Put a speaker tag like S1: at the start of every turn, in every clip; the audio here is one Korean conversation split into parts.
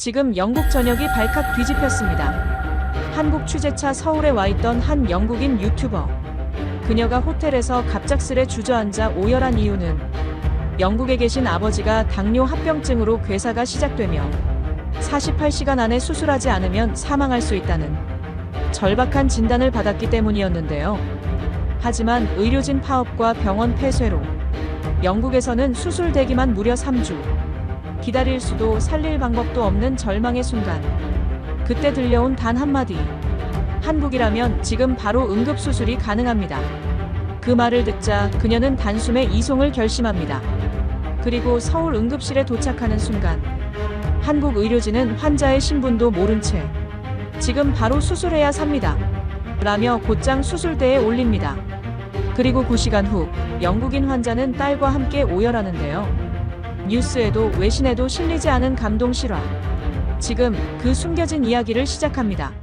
S1: 지금 영국 전역이 발칵 뒤집혔습니다. 한국 취재차 서울에 와 있던 한 영국인 유튜버. 그녀가 호텔에서 갑작스레 주저앉아 오열한 이유는 영국에 계신 아버지가 당뇨 합병증으로 괴사가 시작되며 48시간 안에 수술하지 않으면 사망할 수 있다는 절박한 진단을 받았기 때문이었는데요. 하지만 의료진 파업과 병원 폐쇄로 영국에서는 수술 대기만 무려 3주. 기다릴 수도 살릴 방법도 없는 절망의 순간. 그때 들려온 단 한마디. 한국이라면 지금 바로 응급수술이 가능합니다. 그 말을 듣자 그녀는 단숨에 이송을 결심합니다. 그리고 서울 응급실에 도착하는 순간 한국 의료진은 환자의 신분도 모른 채 지금 바로 수술해야 삽니다. 라며 곧장 수술대에 올립니다. 그리고 9시간 후 영국인 환자는 딸과 함께 오열하는데요. 뉴스에도 외신에도 실리지 않은 감동 실화. 지금 그 숨겨진 이야기를 시작합니다.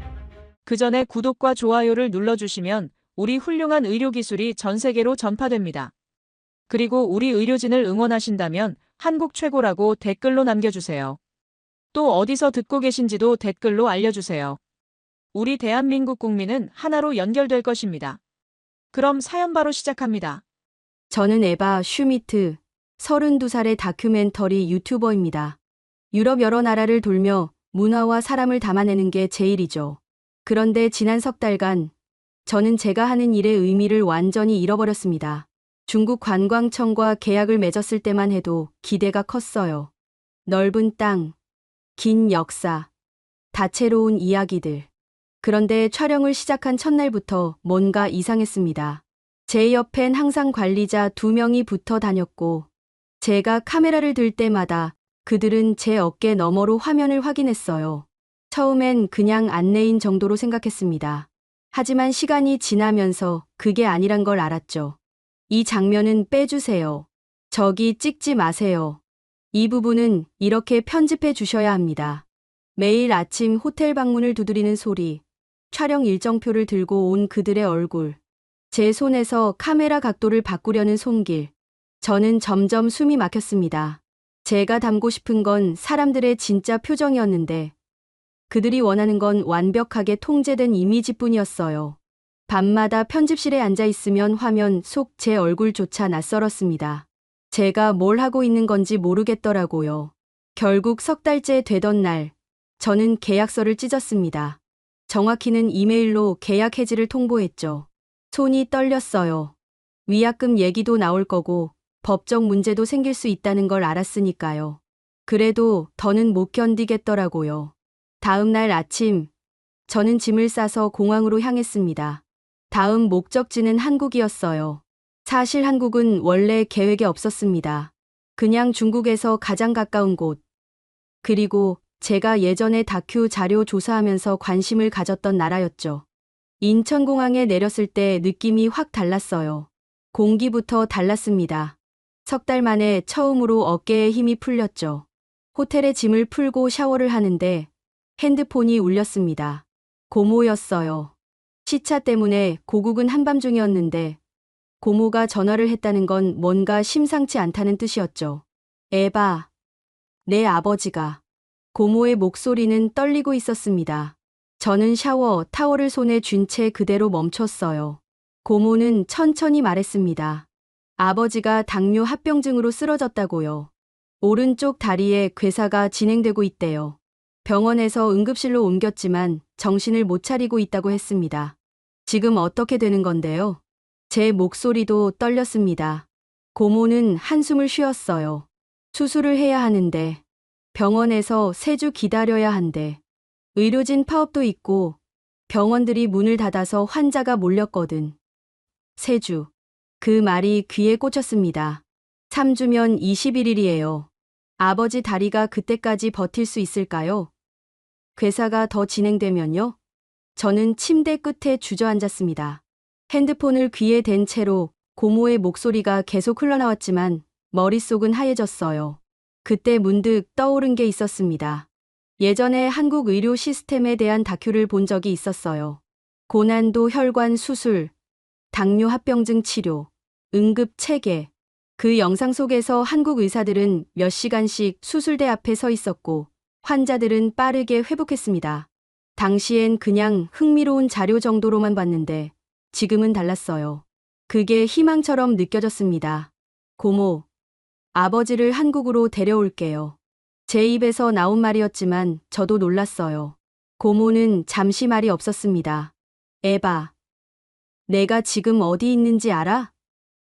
S1: 그 전에 구독과 좋아요를 눌러주시면 우리 훌륭한 의료기술이 전 세계로 전파됩니다. 그리고 우리 의료진을 응원하신다면 한국 최고라고 댓글로 남겨주세요. 또 어디서 듣고 계신지도 댓글로 알려주세요. 우리 대한민국 국민은 하나로 연결될 것입니다. 그럼 사연 바로 시작합니다.
S2: 저는 에바 슈미트, 32살의 다큐멘터리 유튜버입니다. 유럽 여러 나라를 돌며 문화와 사람을 담아내는 게 제 일이죠. 그런데 지난 석 달간 저는 제가 하는 일의 의미를 완전히 잃어버렸습니다. 중국 관광청과 계약을 맺었을 때만 해도 기대가 컸어요. 넓은 땅, 긴 역사, 다채로운 이야기들. 그런데 촬영을 시작한 첫날부터 뭔가 이상했습니다. 제 옆엔 항상 관리자 2명이 붙어 다녔고 제가 카메라를 들 때마다 그들은 제 어깨 너머로 화면을 확인했어요. 처음엔 그냥 안내인 정도로 생각했습니다. 하지만 시간이 지나면서 그게 아니란 걸 알았죠. 이 장면은 빼주세요. 저기 찍지 마세요. 이 부분은 이렇게 편집해 주셔야 합니다. 매일 아침 호텔 방문을 두드리는 소리, 촬영 일정표를 들고 온 그들의 얼굴, 제 손에서 카메라 각도를 바꾸려는 손길. 저는 점점 숨이 막혔습니다. 제가 담고 싶은 건 사람들의 진짜 표정이었는데 그들이 원하는 건 완벽하게 통제된 이미지뿐이었어요. 밤마다 편집실에 앉아 있으면 화면 속 제 얼굴조차 낯설었습니다. 제가 뭘 하고 있는 건지 모르겠더라고요. 결국 석 달째 되던 날, 저는 계약서를 찢었습니다. 정확히는 이메일로 계약 해지를 통보했죠. 손이 떨렸어요. 위약금 얘기도 나올 거고 법적 문제도 생길 수 있다는 걸 알았으니까요. 그래도 더는 못 견디겠더라고요. 다음 날 아침, 저는 짐을 싸서 공항으로 향했습니다. 다음 목적지는 한국이었어요. 사실 한국은 원래 계획에 없었습니다. 그냥 중국에서 가장 가까운 곳. 그리고 제가 예전에 다큐 자료 조사하면서 관심을 가졌던 나라였죠. 인천공항에 내렸을 때 느낌이 확 달랐어요. 공기부터 달랐습니다. 석 달 만에 처음으로 어깨에 힘이 풀렸죠. 호텔에 짐을 풀고 샤워를 하는데 핸드폰이 울렸습니다. 고모였어요. 시차 때문에 고국은 한밤중이었는데 고모가 전화를 했다는 건 뭔가 심상치 않다는 뜻이었죠. 에바, 내 아버지가. 고모의 목소리는 떨리고 있었습니다. 저는 샤워 타월을 손에 쥔 채 그대로 멈췄어요. 고모는 천천히 말했습니다. 아버지가 당뇨 합병증으로 쓰러졌다고요. 오른쪽 다리에 괴사가 진행되고 있대요. 병원에서 응급실로 옮겼지만 정신을 못 차리고 있다고 했습니다. 지금 어떻게 되는 건데요? 제 목소리도 떨렸습니다. 고모는 한숨을 쉬었어요. 수술을 해야 하는데, 병원에서 3주 기다려야 한대. 의료진 파업도 있고 병원들이 문을 닫아서 환자가 몰렸거든. 3주. 그 말이 귀에 꽂혔습니다. 3주면 21일이에요. 아버지 다리가 그때까지 버틸 수 있을까요? 괴사가 더 진행되면요? 저는 침대 끝에 주저앉았습니다. 핸드폰을 귀에 댄 채로 고모의 목소리가 계속 흘러나왔지만 머릿속은 하얘졌어요. 그때 문득 떠오른 게 있었습니다. 예전에 한국 의료 시스템에 대한 다큐를 본 적이 있었어요. 고난도 혈관 수술, 당뇨 합병증 치료, 응급 체계. 그 영상 속에서 한국 의사들은 몇 시간씩 수술대 앞에 서 있었고 환자들은 빠르게 회복했습니다. 당시엔 그냥 흥미로운 자료 정도로만 봤는데 지금은 달랐어요. 그게 희망처럼 느껴졌습니다. 고모, 아버지를 한국으로 데려올게요. 제 입에서 나온 말이었지만 저도 놀랐어요. 고모는 잠시 말이 없었습니다. 에바, 내가 지금 어디 있는지 알아?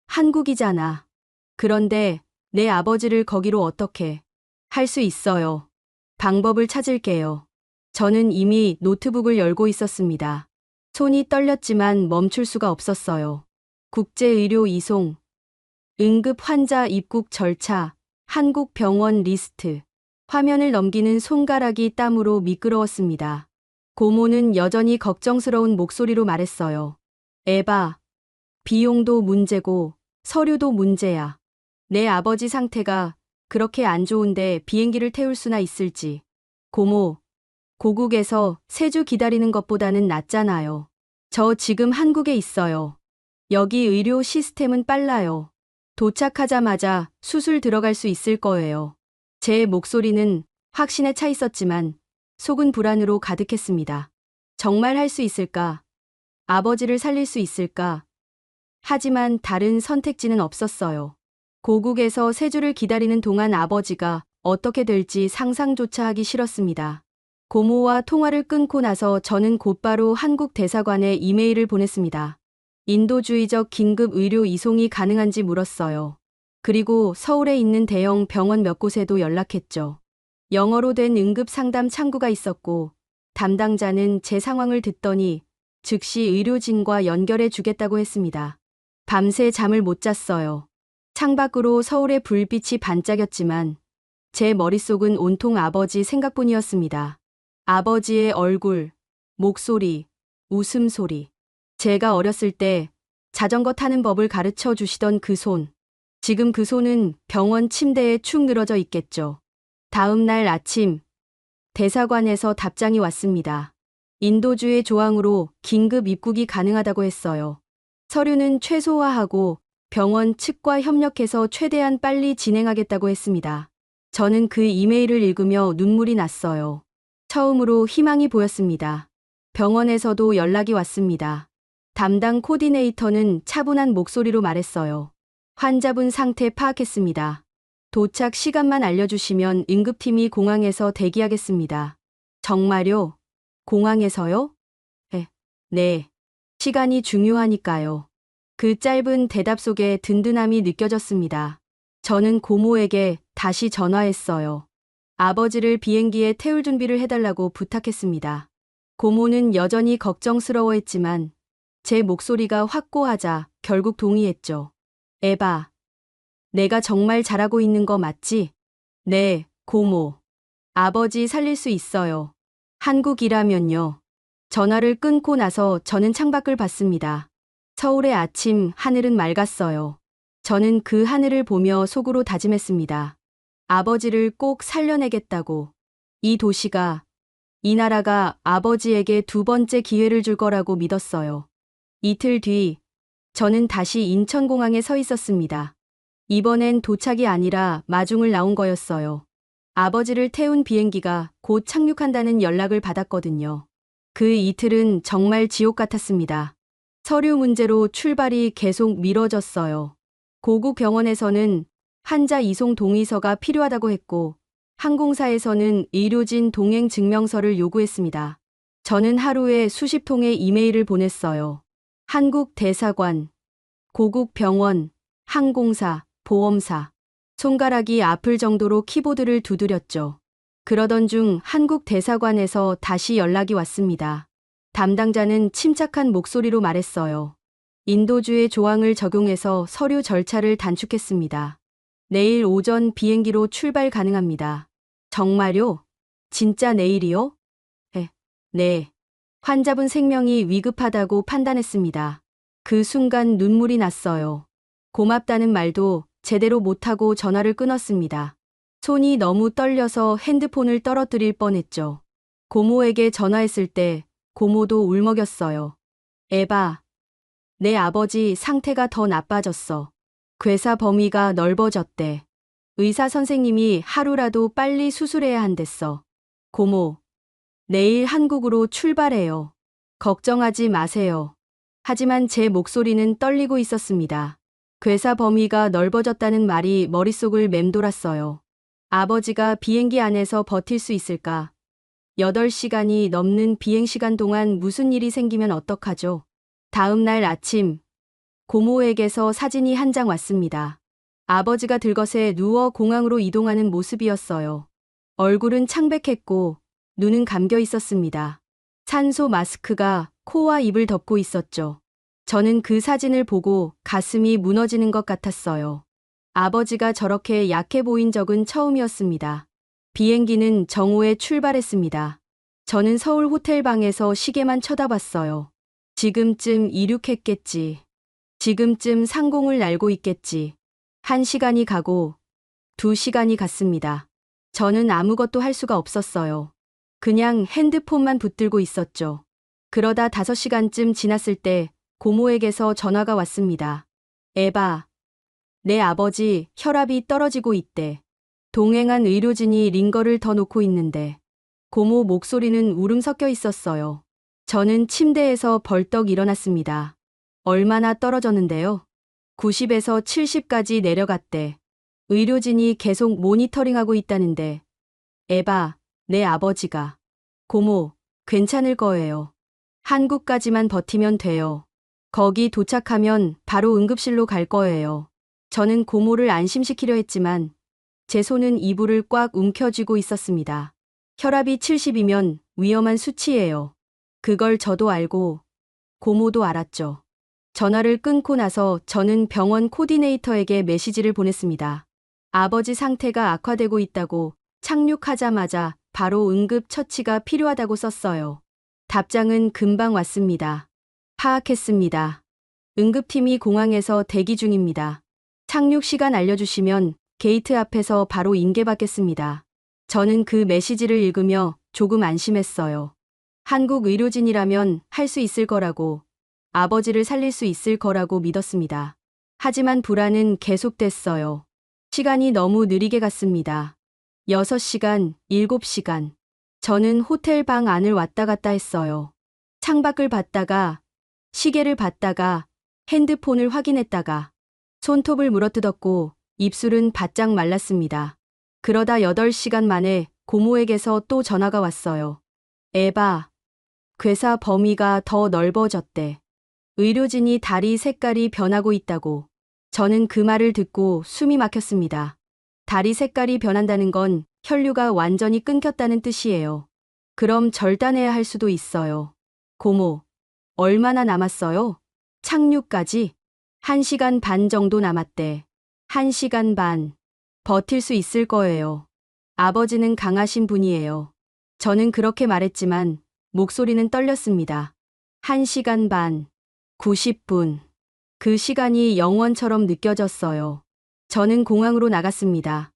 S2: 한국이잖아. 그런데 내 아버지를 거기로 어떻게 할 수 있어요. 방법을 찾을게요. 저는 이미 노트북을 열고 있었습니다. 손이 떨렸지만 멈출 수가 없었어요. 국제의료 이송, 응급 환자 입국 절차, 한국 병원 리스트. 화면을 넘기는 손가락이 땀으로 미끄러웠습니다. 고모는 여전히 걱정스러운 목소리로 말했어요. 에바, 비용도 문제고 서류도 문제야. 내 아버지 상태가 그렇게 안 좋은데 비행기를 태울 수나 있을지. 고모, 고국에서 3주 기다리는 것보다는 낫잖아요. 저 지금 한국에 있어요. 여기 의료 시스템은 빨라요. 도착하자마자 수술 들어갈 수 있을 거예요. 제 목소리는 확신에 차 있었지만 속은 불안으로 가득했습니다. 정말 할 수 있을까? 아버지를 살릴 수 있을까? 하지만 다른 선택지는 없었어요. 고국에서 3주를 기다리는 동안 아버지가 어떻게 될지 상상조차 하기 싫었습니다. 고모와 통화를 끊고 나서 저는 곧바로 한국 대사관에 이메일을 보냈습니다. 인도주의적 긴급 의료 이송이 가능한지 물었어요. 그리고 서울에 있는 대형 병원 몇 곳에도 연락했죠. 영어로 된 응급 상담 창구가 있었고 담당자는 제 상황을 듣더니 즉시 의료진과 연결해 주겠다고 했습니다. 밤새 잠을 못 잤어요. 창밖으로 서울의 불빛이 반짝였지만 제 머릿속은 온통 아버지 생각뿐이었습니다. 아버지의 얼굴, 목소리, 웃음소리. 제가 어렸을 때 자전거 타는 법을 가르쳐 주시던 그 손. 지금 그 손은 병원 침대에 축 늘어져 있겠죠. 다음 날 아침, 대사관에서 답장이 왔습니다. 인도주의 조항으로 긴급 입국이 가능하다고 했어요. 서류는 최소화하고 병원 측과 협력해서 최대한 빨리 진행하겠다고 했습니다. 저는 그 이메일을 읽으며 눈물이 났어요. 처음으로 희망이 보였습니다. 병원에서도 연락이 왔습니다. 담당 코디네이터는 차분한 목소리로 말했어요. 환자분 상태 파악했습니다. 도착 시간만 알려주시면 응급팀이 공항에서 대기하겠습니다. 정말요? 공항에서요? 네. 시간이 중요하니까요. 그 짧은 대답 속에 든든함이 느껴졌습니다. 저는 고모에게 다시 전화했어요. 아버지를 비행기에 태울 준비를 해달라고 부탁했습니다. 고모는 여전히 걱정스러워했지만 제 목소리가 확고하자 결국 동의했죠. 에바, 내가 정말 잘하고 있는 거 맞지? 네, 고모. 아버지 살릴 수 있어요. 한국이라면요. 전화를 끊고 나서 저는 창밖을 봤습니다. 서울의 아침, 하늘은 맑았어요. 저는 그 하늘을 보며 속으로 다짐했습니다. 아버지를 꼭 살려내겠다고. 이 도시가, 이 나라가 아버지에게 2번째 기회를 줄 거라고 믿었어요. 이틀 뒤, 저는 다시 인천공항에 서 있었습니다. 이번엔 도착이 아니라 마중을 나온 거였어요. 아버지를 태운 비행기가 곧 착륙한다는 연락을 받았거든요. 그 이틀은 정말 지옥 같았습니다. 서류 문제로 출발이 계속 미뤄졌어요. 고국 병원에서는 환자 이송 동의서가 필요하다고 했고 항공사에서는 의료진 동행 증명서를 요구했습니다. 저는 하루에 수십 통의 이메일을 보냈어요. 한국 대사관, 고국 병원, 항공사, 보험사. 손가락이 아플 정도로 키보드를 두드렸죠. 그러던 중 한국 대사관에서 다시 연락이 왔습니다. 담당자는 침착한 목소리로 말했어요. 인도주의 조항을 적용해서 서류 절차를 단축했습니다. 내일 오전 비행기로 출발 가능합니다. 정말요? 진짜 내일이요? 네. 환자분 생명이 위급하다고 판단했습니다. 그 순간 눈물이 났어요. 고맙다는 말도 제대로 못하고 전화를 끊었습니다. 손이 너무 떨려서 핸드폰을 떨어뜨릴 뻔했죠. 고모에게 전화했을 때 고모도 울먹였어요. 에바, 내 아버지 상태가 더 나빠졌어. 괴사 범위가 넓어졌대. 의사 선생님이 하루라도 빨리 수술해야 한댔어. 고모, 내일 한국으로 출발해요. 걱정하지 마세요. 하지만 제 목소리는 떨리고 있었습니다. 괴사 범위가 넓어졌다는 말이 머릿속을 맴돌았어요. 아버지가 비행기 안에서 버틸 수 있을까? 8시간이 넘는 비행시간 동안 무슨 일이 생기면 어떡하죠? 다음 날 아침, 고모에게서 사진이 한 장 왔습니다. 아버지가 들것에 누워 공항으로 이동하는 모습이었어요. 얼굴은 창백했고 눈은 감겨 있었습니다. 산소 마스크가 코와 입을 덮고 있었죠. 저는 그 사진을 보고 가슴이 무너지는 것 같았어요. 아버지가 저렇게 약해 보인 적은 처음이었습니다. 비행기는 정오에 출발했습니다. 저는 서울 호텔방에서 시계만 쳐다봤어요. 지금쯤 이륙했겠지. 지금쯤 상공을 날고 있겠지. 1시간이 가고 2시간이 갔습니다. 저는 아무것도 할 수가 없었어요. 그냥 핸드폰만 붙들고 있었죠. 그러다 5시간쯤 지났을 때 고모에게서 전화가 왔습니다. 에바, 내 아버지 혈압이 떨어지고 있대. 동행한 의료진이 링거를 더 놓고 있는데. 고모 목소리는 울음 섞여 있었어요. 저는 침대에서 벌떡 일어났습니다. 얼마나 떨어졌는데요? 90에서 70까지 내려갔대. 의료진이 계속 모니터링하고 있다는데. 에바, 내 아버지가. 고모, 괜찮을 거예요. 한국까지만 버티면 돼요. 거기 도착하면 바로 응급실로 갈 거예요. 저는 고모를 안심시키려 했지만 제 손은 이불을 꽉 움켜쥐고 있었습니다. 혈압이 70이면 위험한 수치예요. 그걸 저도 알고 고모도 알았죠. 전화를 끊고 나서 저는 병원 코디네이터에게 메시지를 보냈습니다. 아버지 상태가 악화되고 있다고 착륙하자마자 바로 응급 처치가 필요하다고 썼어요. 답장은 금방 왔습니다. 파악했습니다. 응급팀이 공항에서 대기 중입니다. 착륙 시간 알려주시면 게이트 앞에서 바로 인계받겠습니다. 저는 그 메시지를 읽으며 조금 안심했어요. 한국 의료진이라면 할 수 있을 거라고, 아버지를 살릴 수 있을 거라고 믿었습니다. 하지만 불안은 계속됐어요. 시간이 너무 느리게 갔습니다. 6시간, 7시간. 저는 호텔 방 안을 왔다 갔다 했어요. 창밖을 봤다가, 시계를 봤다가, 핸드폰을 확인했다가, 손톱을 물어뜯었고 입술은 바짝 말랐습니다. 그러다 8시간 만에 고모에게서 또 전화가 왔어요. 에바, 괴사 범위가 더 넓어졌대. 의료진이 다리 색깔이 변하고 있다고. 저는 그 말을 듣고 숨이 막혔습니다. 다리 색깔이 변한다는 건 혈류가 완전히 끊겼다는 뜻이에요. 그럼 절단해야 할 수도 있어요. 고모, 얼마나 남았어요? 착륙까지? 1시간 반 정도 남았대. 1시간 반. 버틸 수 있을 거예요. 아버지는 강하신 분이에요. 저는 그렇게 말했지만 목소리는 떨렸습니다. 1시간 반. 90분. 그 시간이 영원처럼 느껴졌어요. 저는 공항으로 나갔습니다.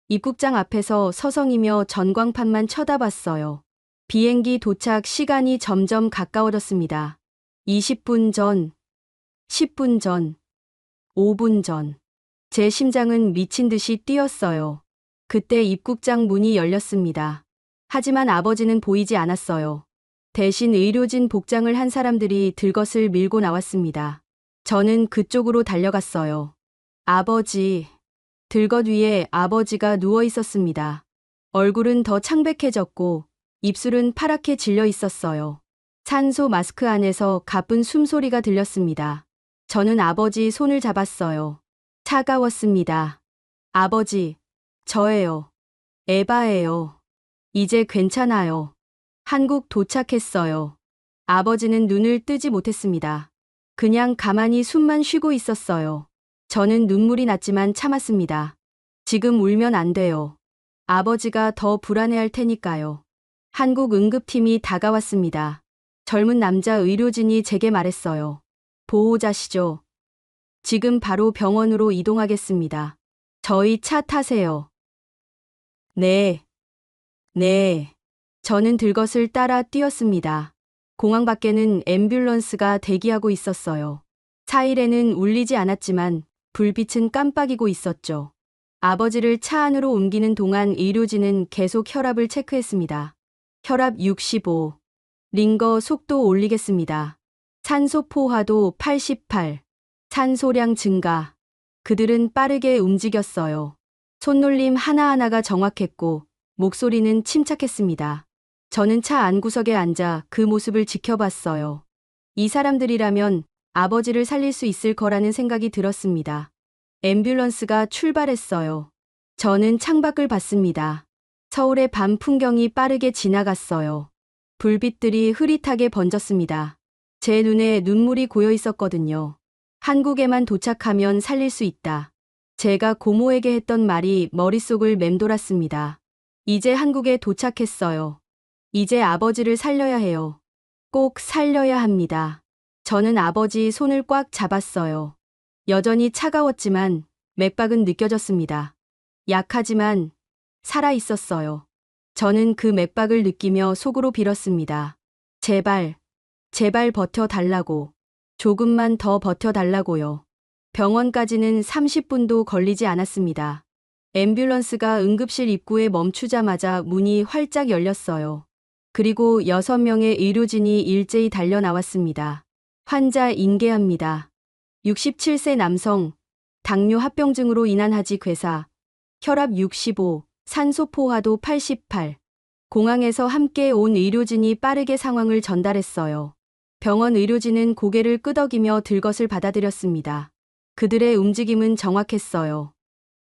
S2: 입국장 앞에서 서성이며 전광판만 쳐다봤어요. 비행기 도착 시간이 점점 가까워졌습니다. 20분 전, 10분 전, 5분 전. 제 심장은 미친 듯이 뛰었어요. 그때 입국장 문이 열렸습니다. 하지만 아버지는 보이지 않았어요. 대신 의료진 복장을 한 사람들이 들것을 밀고 나왔습니다. 저는 그쪽으로 달려갔어요. 아버지. 들것 위에 아버지가 누워 있었습니다. 얼굴은 더 창백해졌고 입술은 파랗게 질려 있었어요. 산소 마스크 안에서 가쁜 숨소리가 들렸습니다. 저는 아버지 손을 잡았어요. 차가웠습니다. 아버지, 저예요. 에바예요. 이제 괜찮아요. 한국 도착했어요. 아버지는 눈을 뜨지 못했습니다. 그냥 가만히 숨만 쉬고 있었어요. 저는 눈물이 났지만 참았습니다. 지금 울면 안 돼요. 아버지가 더 불안해할 테니까요. 한국 응급팀이 다가왔습니다. 젊은 남자 의료진이 제게 말했어요. 보호자시죠? 지금 바로 병원으로 이동하겠습니다. 저희 차 타세요. 네. 네. 저는 들것을 따라 뛰었습니다. 공항 밖에는 앰뷸런스가 대기하고 있었어요. 사이렌은 울리지 않았지만 불빛은 깜빡이고 있었죠. 아버지를 차 안으로 옮기는 동안 의료진은 계속 혈압을 체크했습니다. 혈압 65. 링거 속도 올리겠습니다. 산소 포화도 88. 산소량 증가. 그들은 빠르게 움직였어요. 손놀림 하나하나가 정확했고 목소리는 침착했습니다. 저는 차 안구석에 앉아 그 모습을 지켜봤어요. 이 사람들이라면 아버지를 살릴 수 있을 거라는 생각이 들었습니다. 앰뷸런스가 출발했어요. 저는 창밖을 봤습니다. 서울의 밤 풍경이 빠르게 지나갔어요. 불빛들이 흐릿하게 번졌습니다. 제 눈에 눈물이 고여 있었거든요. 한국에만 도착하면 살릴 수 있다. 제가 고모에게 했던 말이 머릿속을 맴돌았습니다. 이제 한국에 도착했어요. 이제 아버지를 살려야 해요. 꼭 살려야 합니다. 저는 아버지 손을 꽉 잡았어요. 여전히 차가웠지만 맥박은 느껴졌습니다. 약하지만 살아 있었어요. 저는 그 맥박을 느끼며 속으로 빌었습니다. 제발, 제발 버텨달라고. 조금만 더 버텨달라고요. 병원까지는 30분도 걸리지 않았습니다. 앰뷸런스가 응급실 입구에 멈추자마자 문이 활짝 열렸어요. 그리고 6명의 의료진이 일제히 달려 나왔습니다. 환자 인계합니다. 67세 남성, 당뇨 합병증으로 인한 하지 괴사, 혈압 65, 산소 포화도 88. 공항에서 함께 온 의료진이 빠르게 상황을 전달했어요. 병원 의료진은 고개를 끄덕이며 들것을 받아들였습니다. 그들의 움직임은 정확했어요.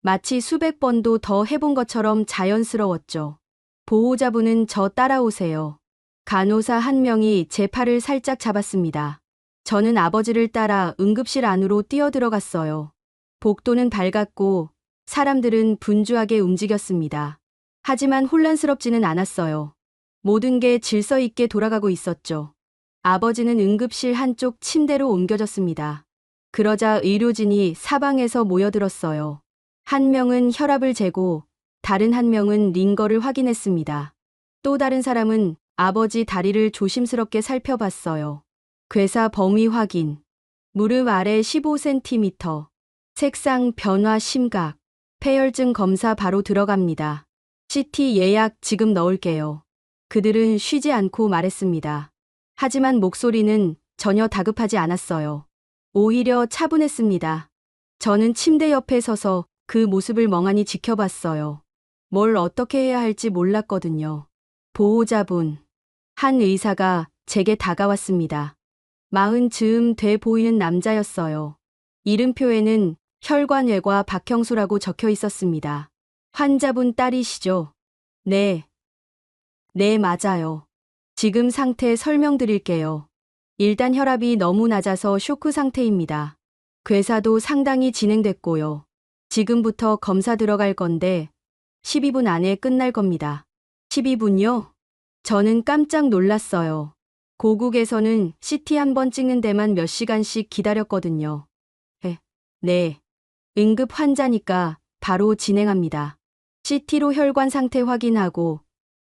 S2: 마치 수백 번도 더 해본 것처럼 자연스러웠죠. 보호자분은 저 따라오세요. 간호사 한 명이 제 팔을 살짝 잡았습니다. 저는 아버지를 따라 응급실 안으로 뛰어들어갔어요. 복도는 밝았고 사람들은 분주하게 움직였습니다. 하지만 혼란스럽지는 않았어요. 모든 게 질서 있게 돌아가고 있었죠. 아버지는 응급실 한쪽 침대로 옮겨졌습니다. 그러자 의료진이 사방에서 모여들었어요. 한 명은 혈압을 재고 다른 한 명은 링거를 확인했습니다. 또 다른 사람은 아버지 다리를 조심스럽게 살펴봤어요. 괴사 범위 확인. 무릎 아래 15cm. 색상 변화 심각. 폐혈증 검사 바로 들어갑니다. CT 예약 지금 넣을게요. 그들은 쉬지 않고 말했습니다. 하지만 목소리는 전혀 다급하지 않았어요. 오히려 차분했습니다. 저는 침대 옆에 서서 그 모습을 멍하니 지켜봤어요. 뭘 어떻게 해야 할지 몰랐거든요. 보호자분. 한 의사가 제게 다가왔습니다. 40 즈음 돼 보이는 남자였어요. 이름표에는 혈관외과 박형수라고 적혀 있었습니다. 환자분 딸이시죠? 네. 네, 맞아요. 지금 상태 설명드릴게요. 일단 혈압이 너무 낮아서 쇼크 상태입니다. 괴사도 상당히 진행됐고요. 지금부터 검사 들어갈 건데 12분 안에 끝날 겁니다. 12분요? 저는 깜짝 놀랐어요. 고국에서는 CT 한 번 찍는 데만 몇 시간씩 기다렸거든요. 네. 응급 환자니까 바로 진행합니다. CT로 혈관 상태 확인하고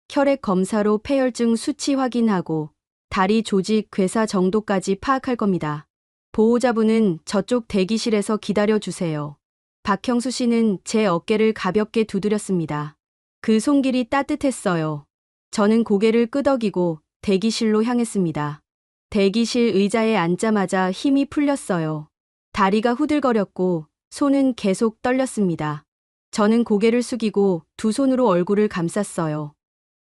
S2: 혈액 검사로 폐혈증 수치 확인하고 다리 조직 괴사 정도까지 파악할 겁니다. 보호자분은 저쪽 대기실에서 기다려주세요. 박형수 씨는 제 어깨를 가볍게 두드렸습니다. 그 손길이 따뜻했어요. 저는 고개를 끄덕이고 대기실로 향했습니다. 대기실 의자에 앉자마자 힘이 풀렸어요. 다리가 후들거렸고 손은 계속 떨렸습니다. 저는 고개를 숙이고 두 손으로 얼굴을 감쌌어요.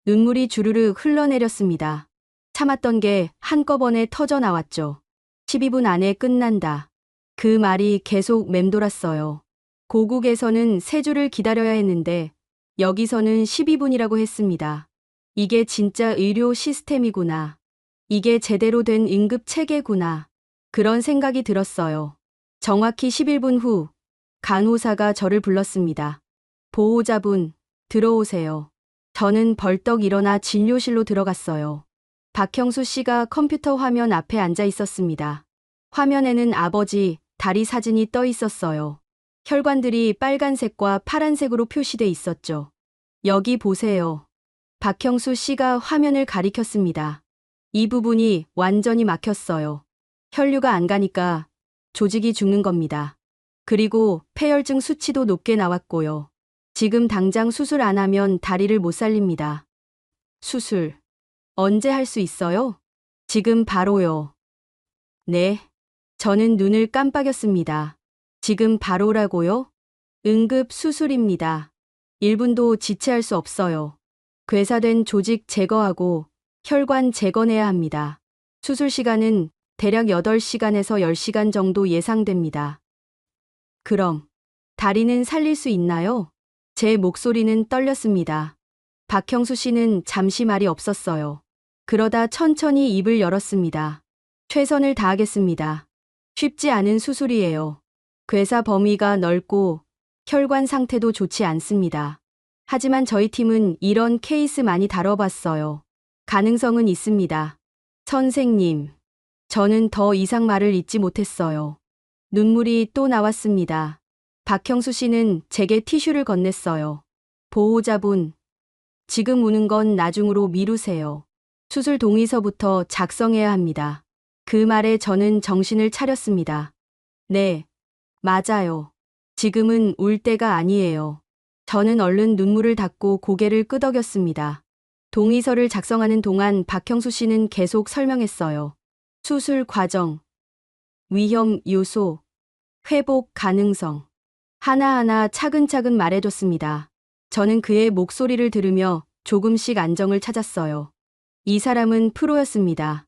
S2: 눈물이 주르륵 흘러내렸습니다. 참았던 게 한꺼번에 터져 나왔죠. 12분 안에 끝난다. 그 말이 계속 맴돌았어요. 고국에서는 3주를 기다려야 했는데 여기서는 12분이라고 했습니다. 이게 진짜 의료 시스템이구나. 이게 제대로 된 응급 체계구나. 그런 생각이 들었어요. 정확히 11분 후 간호사가 저를 불렀습니다. 보호자분, 들어오세요. 저는 벌떡 일어나 진료실로 들어갔어요. 박형수 씨가 컴퓨터 화면 앞에 앉아 있었습니다. 화면에는 아버지 다리 사진이 떠 있었어요. 혈관들이 빨간색과 파란색으로 표시돼 있었죠. 여기 보세요. 박형수 씨가 화면을 가리켰습니다. 이 부분이 완전히 막혔어요. 혈류가 안 가니까 조직이 죽는 겁니다. 그리고 폐혈증 수치도 높게 나왔고요. 지금 당장 수술 안 하면 다리를 못 살립니다. 수술. 언제 할 수 있어요? 지금 바로요. 네. 저는 눈을 깜빡였습니다. 지금 바로라고요? 응급 수술입니다. 1분도 지체할 수 없어요. 괴사된 조직 제거하고 혈관 재건해야 합니다. 수술 시간은 대략 8시간에서 10시간 정도 예상됩니다. 그럼 다리는 살릴 수 있나요? 제 목소리는 떨렸습니다. 박형수 씨는 잠시 말이 없었어요. 그러다 천천히 입을 열었습니다. 최선을 다하겠습니다. 쉽지 않은 수술이에요. 괴사 범위가 넓고 혈관 상태도 좋지 않습니다. 하지만 저희 팀은 이런 케이스 많이 다뤄봤어요. 가능성은 있습니다. 선생님, 저는 더 이상 말을 잇지 못했어요. 눈물이 또 나왔습니다. 박형수 씨는 제게 티슈를 건넸어요. 보호자분, 지금 우는 건 나중으로 미루세요. 수술 동의서부터 작성해야 합니다. 그 말에 저는 정신을 차렸습니다. 네, 맞아요. 지금은 울 때가 아니에요. 저는 얼른 눈물을 닦고 고개를 끄덕였습니다. 동의서를 작성하는 동안 박형수 씨는 계속 설명했어요. 수술 과정, 위험 요소, 회복 가능성. 하나하나 차근차근 말해줬습니다. 저는 그의 목소리를 들으며 조금씩 안정을 찾았어요. 이 사람은 프로였습니다.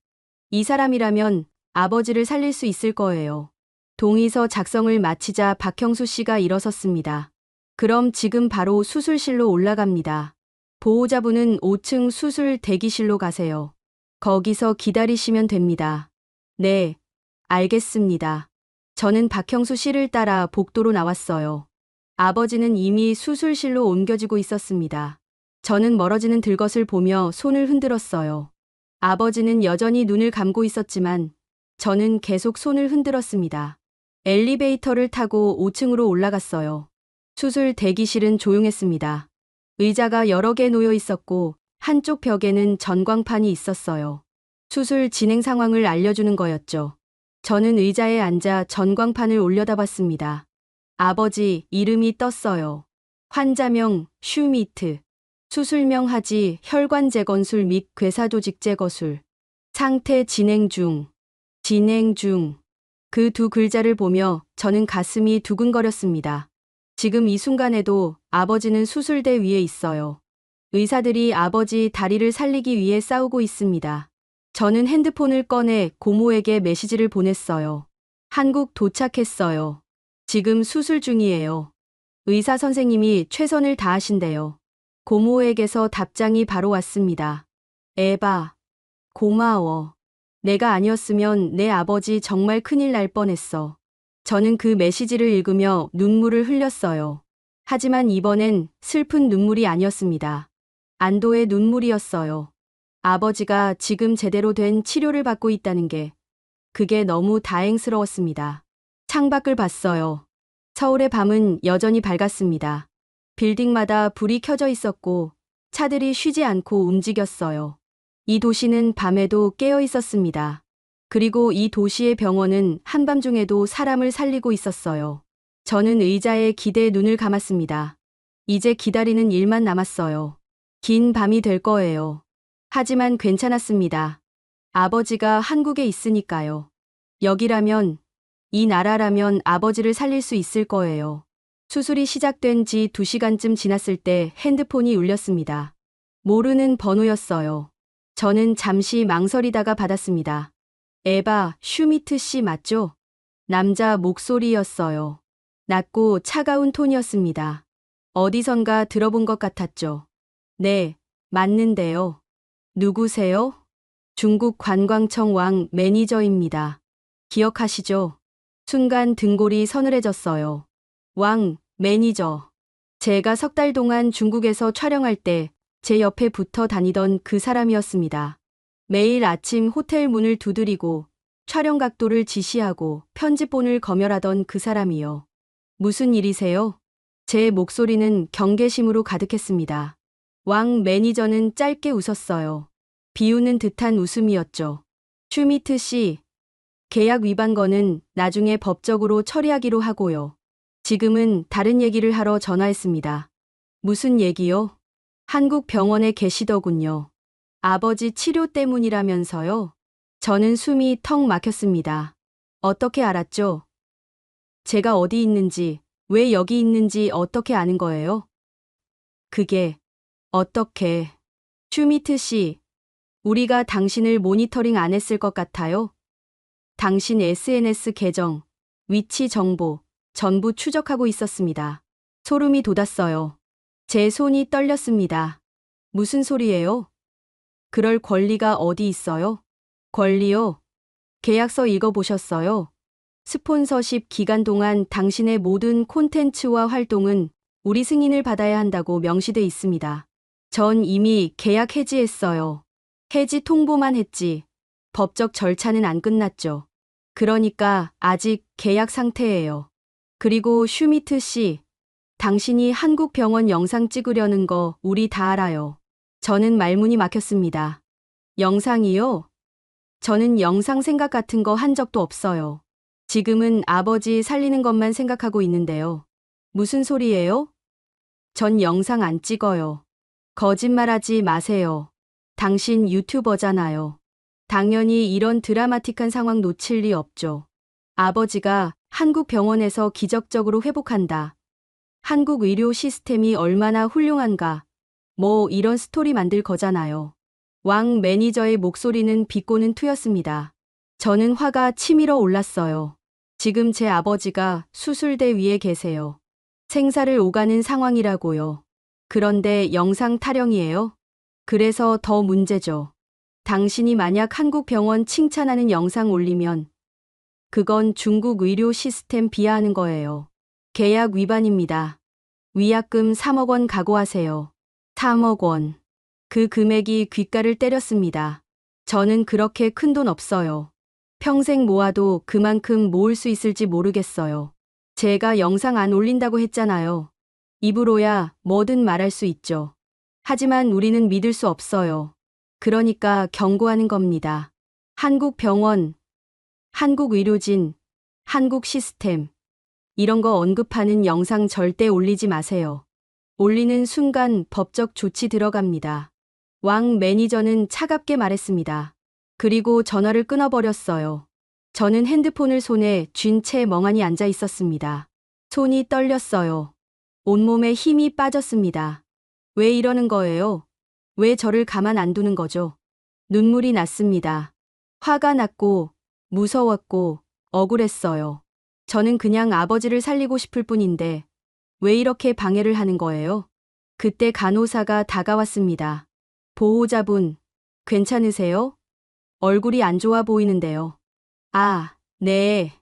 S2: 이 사람이라면 아버지를 살릴 수 있을 거예요. 동의서 작성을 마치자 박형수 씨가 일어섰습니다. 그럼 지금 바로 수술실로 올라갑니다. 보호자분은 5층 수술 대기실로 가세요. 거기서 기다리시면 됩니다. 네, 알겠습니다. 저는 박형수 씨를 따라 복도로 나왔어요. 아버지는 이미 수술실로 옮겨지고 있었습니다. 저는 멀어지는 들것을 보며 손을 흔들었어요. 아버지는 여전히 눈을 감고 있었지만 저는 계속 손을 흔들었습니다. 엘리베이터를 타고 5층으로 올라갔어요. 수술 대기실은 조용했습니다. 의자가 여러 개 놓여 있었고 한쪽 벽에는 전광판이 있었어요. 수술 진행 상황을 알려주는 거였죠. 저는 의자에 앉아 전광판을 올려다봤습니다. 아버지 이름이 떴어요. 환자명 슈미트. 수술명 하지 혈관 재건술 및 괴사조직 제거술. 상태 진행 중. 진행 중. 그 두 글자를 보며 저는 가슴이 두근거렸습니다. 지금 이 순간에도 아버지는 수술대 위에 있어요. 의사들이 아버지 다리를 살리기 위해 싸우고 있습니다. 저는 핸드폰을 꺼내 고모에게 메시지를 보냈어요. 한국 도착했어요. 지금 수술 중이에요. 의사 선생님이 최선을 다하신대요. 고모에게서 답장이 바로 왔습니다. 에바, 고마워. 내가 아니었으면 내 아버지 정말 큰일 날 뻔했어. 저는 그 메시지를 읽으며 눈물을 흘렸어요. 하지만 이번엔 슬픈 눈물이 아니었습니다. 안도의 눈물이었어요. 아버지가 지금 제대로 된 치료를 받고 있다는 게, 그게 너무 다행스러웠습니다. 창밖을 봤어요. 서울의 밤은 여전히 밝았습니다. 빌딩마다 불이 켜져 있었고 차들이 쉬지 않고 움직였어요. 이 도시는 밤에도 깨어 있었습니다. 그리고 이 도시의 병원은 한밤중에도 사람을 살리고 있었어요. 저는 의자에 기대에 눈을 감았습니다. 이제 기다리는 일만 남았어요. 긴 밤이 될 거예요. 하지만 괜찮았습니다. 아버지가 한국에 있으니까요. 여기라면, 이 나라라면 아버지를 살릴 수 있을 거예요. 수술이 시작된 지 2시간쯤 지났을 때 핸드폰이 울렸습니다. 모르는 번호였어요. 저는 잠시 망설이다가 받았습니다. 에바 슈미트 씨 맞죠? 남자 목소리였어요. 낮고 차가운 톤이었습니다. 어디선가 들어본 것 같았죠. 네, 맞는데요. 누구세요? 중국 관광청 왕 매니저입니다. 기억하시죠? 순간 등골이 서늘해졌어요. 왕 매니저. 제가 3달 동안 중국에서 촬영할 때 제 옆에 붙어 다니던 그 사람이었습니다. 매일 아침 호텔 문을 두드리고 촬영 각도를 지시하고 편집본을 검열하던 그 사람이요. 무슨 일이세요? 제 목소리는 경계심으로 가득했습니다. 왕 매니저는 짧게 웃었어요. 비웃는 듯한 웃음이었죠. 슈미트 씨, 계약 위반 건은 나중에 법적으로 처리하기로 하고요. 지금은 다른 얘기를 하러 전화했습니다. 무슨 얘기요? 한국 병원에 계시더군요. 아버지 치료 때문이라면서요? 저는 숨이 턱 막혔습니다. 어떻게 알았죠? 제가 어디 있는지, 왜 여기 있는지 어떻게 아는 거예요? 그게, 어떻게. 슈미트 씨, 우리가 당신을 모니터링 안 했을 것 같아요? 당신 SNS 계정, 위치 정보, 전부 추적하고 있었습니다. 소름이 돋았어요. 제 손이 떨렸습니다. 무슨 소리예요? 그럴 권리가 어디 있어요? 권리요? 계약서 읽어보셨어요? 스폰서십 기간 동안 당신의 모든 콘텐츠와 활동은 우리 승인을 받아야 한다고 명시돼 있습니다. 전 이미 계약 해지했어요. 해지 통보만 했지. 법적 절차는 안 끝났죠. 그러니까 아직 계약 상태예요. 그리고 슈미트 씨, 당신이 한국 병원 영상 찍으려는 거 우리 다 알아요. 저는 말문이 막혔습니다. 영상이요? 저는 영상 생각 같은 거 한 적도 없어요. 지금은 아버지 살리는 것만 생각하고 있는데요. 무슨 소리예요? 전 영상 안 찍어요. 거짓말하지 마세요. 당신 유튜버잖아요. 당연히 이런 드라마틱한 상황 놓칠 리 없죠. 아버지가 한국 병원에서 기적적으로 회복한다. 한국 의료 시스템이 얼마나 훌륭한가. 뭐 이런 스토리 만들 거잖아요. 왕 매니저의 목소리는 비꼬는 투였습니다. 저는 화가 치밀어 올랐어요. 지금 제 아버지가 수술대 위에 계세요. 생사를 오가는 상황이라고요. 그런데 영상 타령이에요? 그래서 더 문제죠. 당신이 만약 한국 병원 칭찬하는 영상 올리면 그건 중국 의료 시스템 비하하는 거예요. 계약 위반입니다. 위약금 3억 원 각오하세요. 3억 원. 그 금액이 귓가를 때렸습니다. 저는 그렇게 큰 돈 없어요. 평생 모아도 그만큼 모을 수 있을지 모르겠어요. 제가 영상 안 올린다고 했잖아요. 입으로야 뭐든 말할 수 있죠. 하지만 우리는 믿을 수 없어요. 그러니까 경고하는 겁니다. 한국 병원, 한국 의료진, 한국 시스템, 이런 거 언급하는 영상 절대 올리지 마세요. 올리는 순간 법적 조치 들어갑니다. 왕 매니저는 차갑게 말했습니다. 그리고 전화를 끊어버렸어요. 저는 핸드폰을 손에 쥔 채 멍하니 앉아 있었습니다. 손이 떨렸어요. 온몸에 힘이 빠졌습니다. 왜 이러는 거예요? 왜 저를 가만 안 두는 거죠? 눈물이 났습니다. 화가 났고, 무서웠고, 억울했어요. 저는 그냥 아버지를 살리고 싶을 뿐인데, 왜 이렇게 방해를 하는 거예요? 그때 간호사가 다가왔습니다. 보호자분, 괜찮으세요? 얼굴이 안 좋아 보이는데요. 아, 네.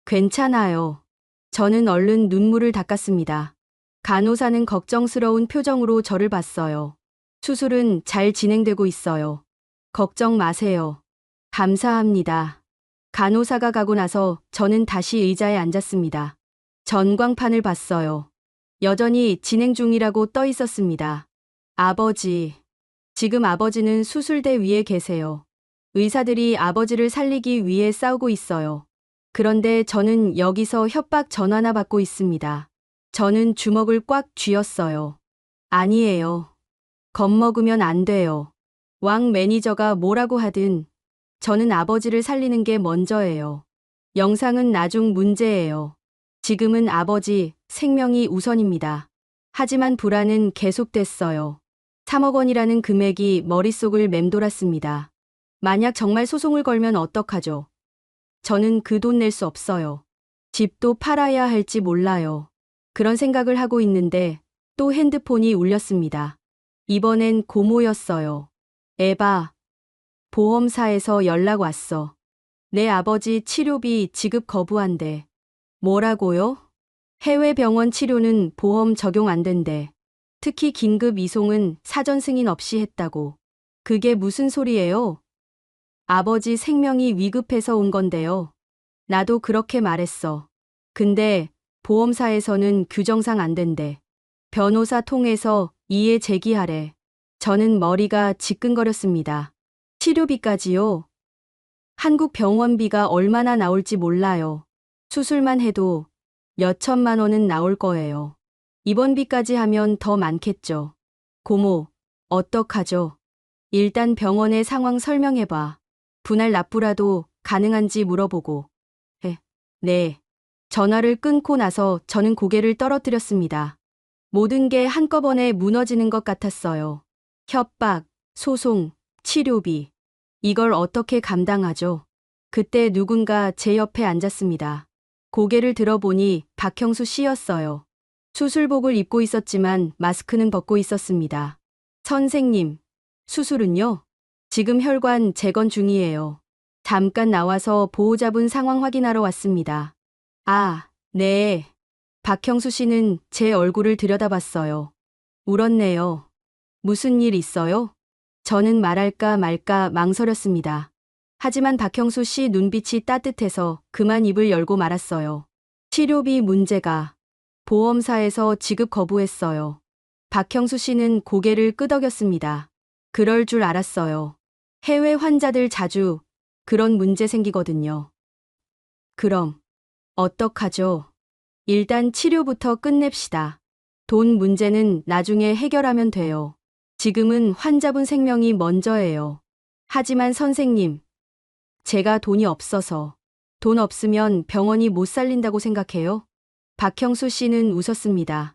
S2: 괜찮아요. 저는 얼른 눈물을 닦았습니다. 간호사는 걱정스러운 표정으로 저를 봤어요. 수술은 잘 진행되고 있어요. 걱정 마세요. 감사합니다. 간호사가 가고 나서 저는 다시 의자에 앉았습니다. 전광판을 봤어요. 여전히 진행 중이라고 떠 있었습니다. 아버지. 지금 아버지는 수술대 위에 계세요. 의사들이 아버지를 살리기 위해 싸우고 있어요. 그런데 저는 여기서 협박 전화나 받고 있습니다. 저는 주먹을 꽉 쥐었어요. 아니에요. 겁먹으면 안 돼요. 왕 매니저가 뭐라고 하든 저는 아버지를 살리는 게 먼저예요. 영상은 나중 문제예요. 지금은 아버지 생명이 우선입니다. 하지만 불안은 계속됐어요. 3억 원이라는 금액이 머릿속을 맴돌았습니다. 만약 정말 소송을 걸면 어떡하죠? 저는 그 돈 낼 수 없어요. 집도 팔아야 할지 몰라요. 그런 생각을 하고 있는데 또 핸드폰이 울렸습니다. 이번엔 고모였어요. 에바, 보험사에서 연락 왔어. 내 아버지 치료비 지급 거부한대. 뭐라고요? 해외 병원 치료는 보험 적용 안 된대. 특히 긴급 이송은 사전 승인 없이 했다고. 그게 무슨 소리예요? 아버지 생명이 위급해서 온 건데요. 나도 그렇게 말했어. 근데 보험사에서는 규정상 안 된대. 변호사 통해서 이의 제기하래. 저는 머리가 지끈거렸습니다. 치료비까지요? 한국 병원비가 얼마나 나올지 몰라요. 수술만 해도 몇 천만 원은 나올 거예요. 입원비까지 하면 더 많겠죠. 고모, 어떡하죠? 일단 병원의 상황 설명해봐. 분할 납부라도 가능한지 물어보고. 네. 전화를 끊고 나서 저는 고개를 떨어뜨렸습니다. 모든 게 한꺼번에 무너지는 것 같았어요. 협박, 소송, 치료비. 이걸 어떻게 감당하죠? 그때 누군가 제 옆에 앉았습니다. 고개를 들어보니 박형수 씨였어요. 수술복을 입고 있었지만 마스크는 벗고 있었습니다. 선생님, 수술은요? 지금 혈관 재건 중이에요. 잠깐 나와서 보호자분 상황 확인하러 왔습니다. 아, 네. 박형수 씨는 제 얼굴을 들여다봤어요. 울었네요. 무슨 일 있어요? 저는 말할까 말까 망설였습니다. 하지만 박형수 씨 눈빛이 따뜻해서 그만 입을 열고 말았어요. 치료비 문제가 보험사에서 지급 거부했어요. 박형수 씨는 고개를 끄덕였습니다. 그럴 줄 알았어요. 해외 환자들 자주 그런 문제 생기거든요. 그럼 어떡하죠? 일단 치료부터 끝냅시다. 돈 문제는 나중에 해결하면 돼요. 지금은 환자분 생명이 먼저예요. 하지만 선생님, 제가 돈이 없어서. 돈 없으면 병원이 못 살린다고 생각해요? 박형수 씨는 웃었습니다.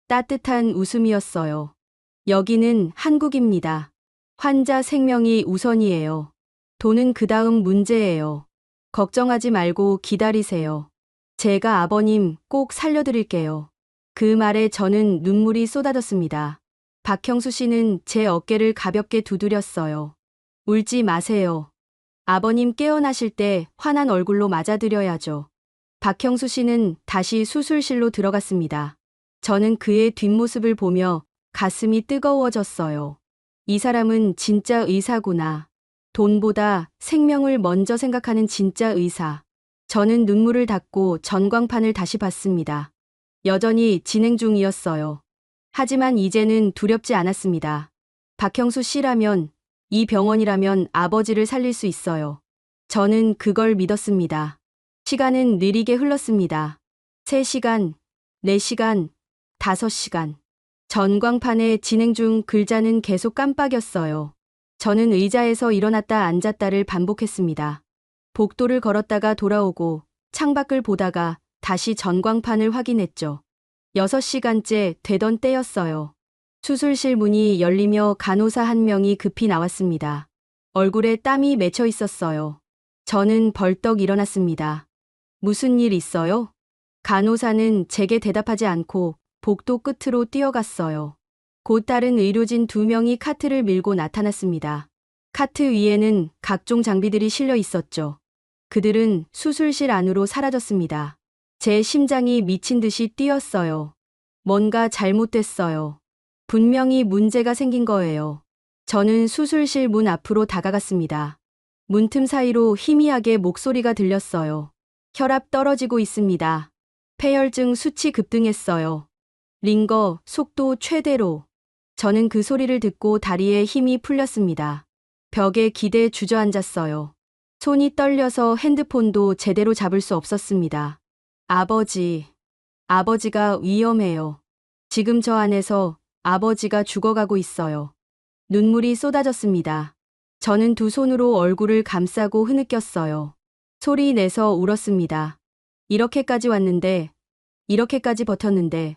S2: 따뜻한 웃음이었어요. 여기는 한국입니다. 환자 생명이 우선이에요. 돈은 그 다음 문제예요. 걱정하지 말고 기다리세요. 제가 아버님 꼭 살려드릴게요. 그 말에 저는 눈물이 쏟아졌습니다. 박형수 씨는 제 어깨를 가볍게 두드렸어요. 울지 마세요. 아버님 깨어나실 때 환한 얼굴로 맞아드려야죠. 박형수 씨는 다시 수술실로 들어갔습니다. 저는 그의 뒷모습을 보며 가슴이 뜨거워졌어요. 이 사람은 진짜 의사구나. 돈보다 생명을 먼저 생각하는 진짜 의사. 저는 눈물을 닦고 전광판을 다시 봤습니다. 여전히 진행 중이었어요. 하지만 이제는 두렵지 않았습니다. 박형수 씨라면, 이 병원이라면 아버지를 살릴 수 있어요. 저는 그걸 믿었습니다. 시간은 느리게 흘렀습니다. 3시간, 4시간, 5시간. 전광판에 진행 중 글자는 계속 깜빡였어요. 저는 의자에서 일어났다 앉았다를 반복했습니다. 복도를 걸었다가 돌아오고 창밖을 보다가 다시 전광판을 확인했죠. 6시간째 되던 때였어요. 수술실 문이 열리며 간호사 한 명이 급히 나왔습니다. 얼굴에 땀이 맺혀 있었어요. 저는 벌떡 일어났습니다. 무슨 일 있어요? 간호사는 제게 대답하지 않고 복도 끝으로 뛰어갔어요. 곧 다른 의료진 2명이 카트를 밀고 나타났습니다. 카트 위에는 각종 장비들이 실려 있었죠. 그들은 수술실 안으로 사라졌습니다. 제 심장이 미친 듯이 뛰었어요. 뭔가 잘못됐어요. 분명히 문제가 생긴 거예요. 저는 수술실 문 앞으로 다가갔습니다. 문틈 사이로 희미하게 목소리가 들렸어요. 혈압 떨어지고 있습니다. 폐혈증 수치 급등했어요. 링거, 속도 최대로. 저는 그 소리를 듣고 다리에 힘이 풀렸습니다. 벽에 기대 주저앉았어요. 손이 떨려서 핸드폰도 제대로 잡을 수 없었습니다. 아버지가 위험해요. 지금 저 안에서 아버지가 죽어가고 있어요. 눈물이 쏟아졌습니다. 저는 2 손으로 얼굴을 감싸고 흐느꼈어요. 소리 내서 울었습니다. 이렇게까지 왔는데, 이렇게까지 버텼는데,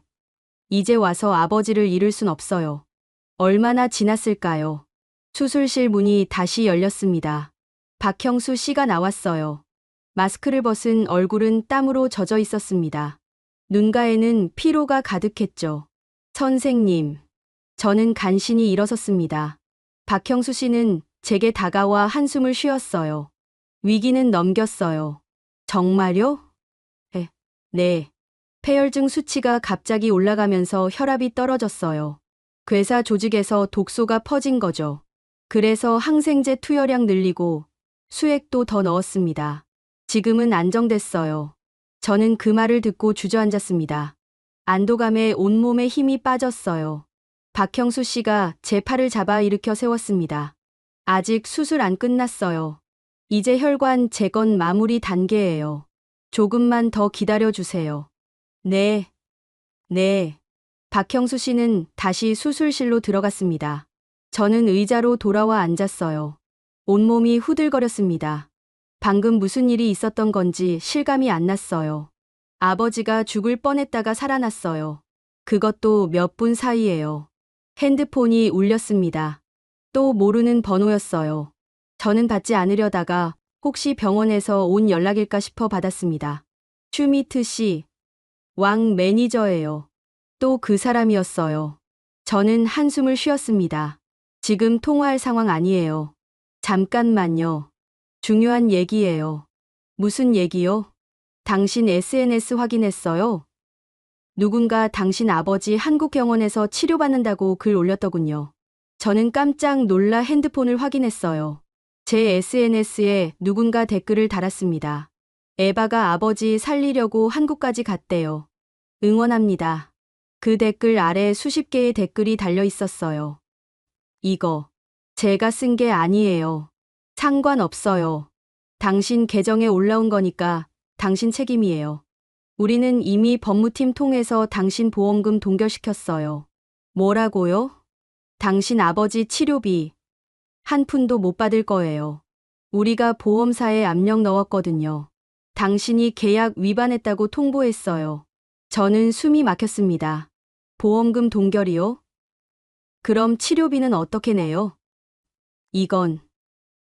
S2: 이제 와서 아버지를 잃을 순 없어요. 얼마나 지났을까요? 수술실 문이 다시 열렸습니다. 박형수 씨가 나왔어요. 마스크를 벗은 얼굴은 땀으로 젖어 있었습니다. 눈가에는 피로가 가득했죠. 선생님. 저는 간신히 일어섰습니다. 박형수 씨는 제게 다가와 한숨을 쉬었어요. 위기는 넘겼어요. 정말요? 네. 폐혈증 수치가 갑자기 올라가면서 혈압이 떨어졌어요. 괴사 조직에서 독소가 퍼진 거죠. 그래서 항생제 투여량 늘리고 수액도 더 넣었습니다. 지금은 안정됐어요. 저는 그 말을 듣고 주저앉았습니다. 안도감에 온몸에 힘이 빠졌어요. 박형수 씨가 제 팔을 잡아 일으켜 세웠습니다. 아직 수술 안 끝났어요. 이제 혈관 재건 마무리 단계예요. 조금만 더 기다려주세요. 네. 박형수 씨는 다시 수술실로 들어갔습니다. 저는 의자로 돌아와 앉았어요. 온몸이 후들거렸습니다. 방금 무슨 일이 있었던 건지 실감이 안 났어요. 아버지가 죽을 뻔했다가 살아났어요. 그것도 몇 분 사이에요. 핸드폰이 울렸습니다. 또 모르는 번호였어요. 저는 받지 않으려다가 혹시 병원에서 온 연락일까 싶어 받았습니다. 슈미트 씨, 왕 매니저예요. 또 그 사람이었어요. 저는 한숨을 쉬었습니다. 지금 통화할 상황 아니에요. 잠깐만요. 중요한 얘기예요. 무슨 얘기요? 당신 SNS 확인했어요? 누군가 당신 아버지 한국병원에서 치료받는다고 글 올렸더군요. 저는 깜짝 놀라 핸드폰을 확인했어요. 제 SNS에 누군가 댓글을 달았습니다. 에바가 아버지 살리려고 한국까지 갔대요. 응원합니다. 그 댓글 아래 수십 개의 댓글이 달려 있었어요. 이거 제가 쓴 게 아니에요. 상관없어요. 당신 계정에 올라온 거니까 당신 책임이에요. 우리는 이미 법무팀 통해서 당신 보험금 동결시켰어요. 뭐라고요? 당신 아버지 치료비 한 푼도 못 받을 거예요. 우리가 보험사에 압력 넣었거든요. 당신이 계약 위반했다고 통보했어요. 저는 숨이 막혔습니다. 보험금 동결이요? 그럼 치료비는 어떻게 내요?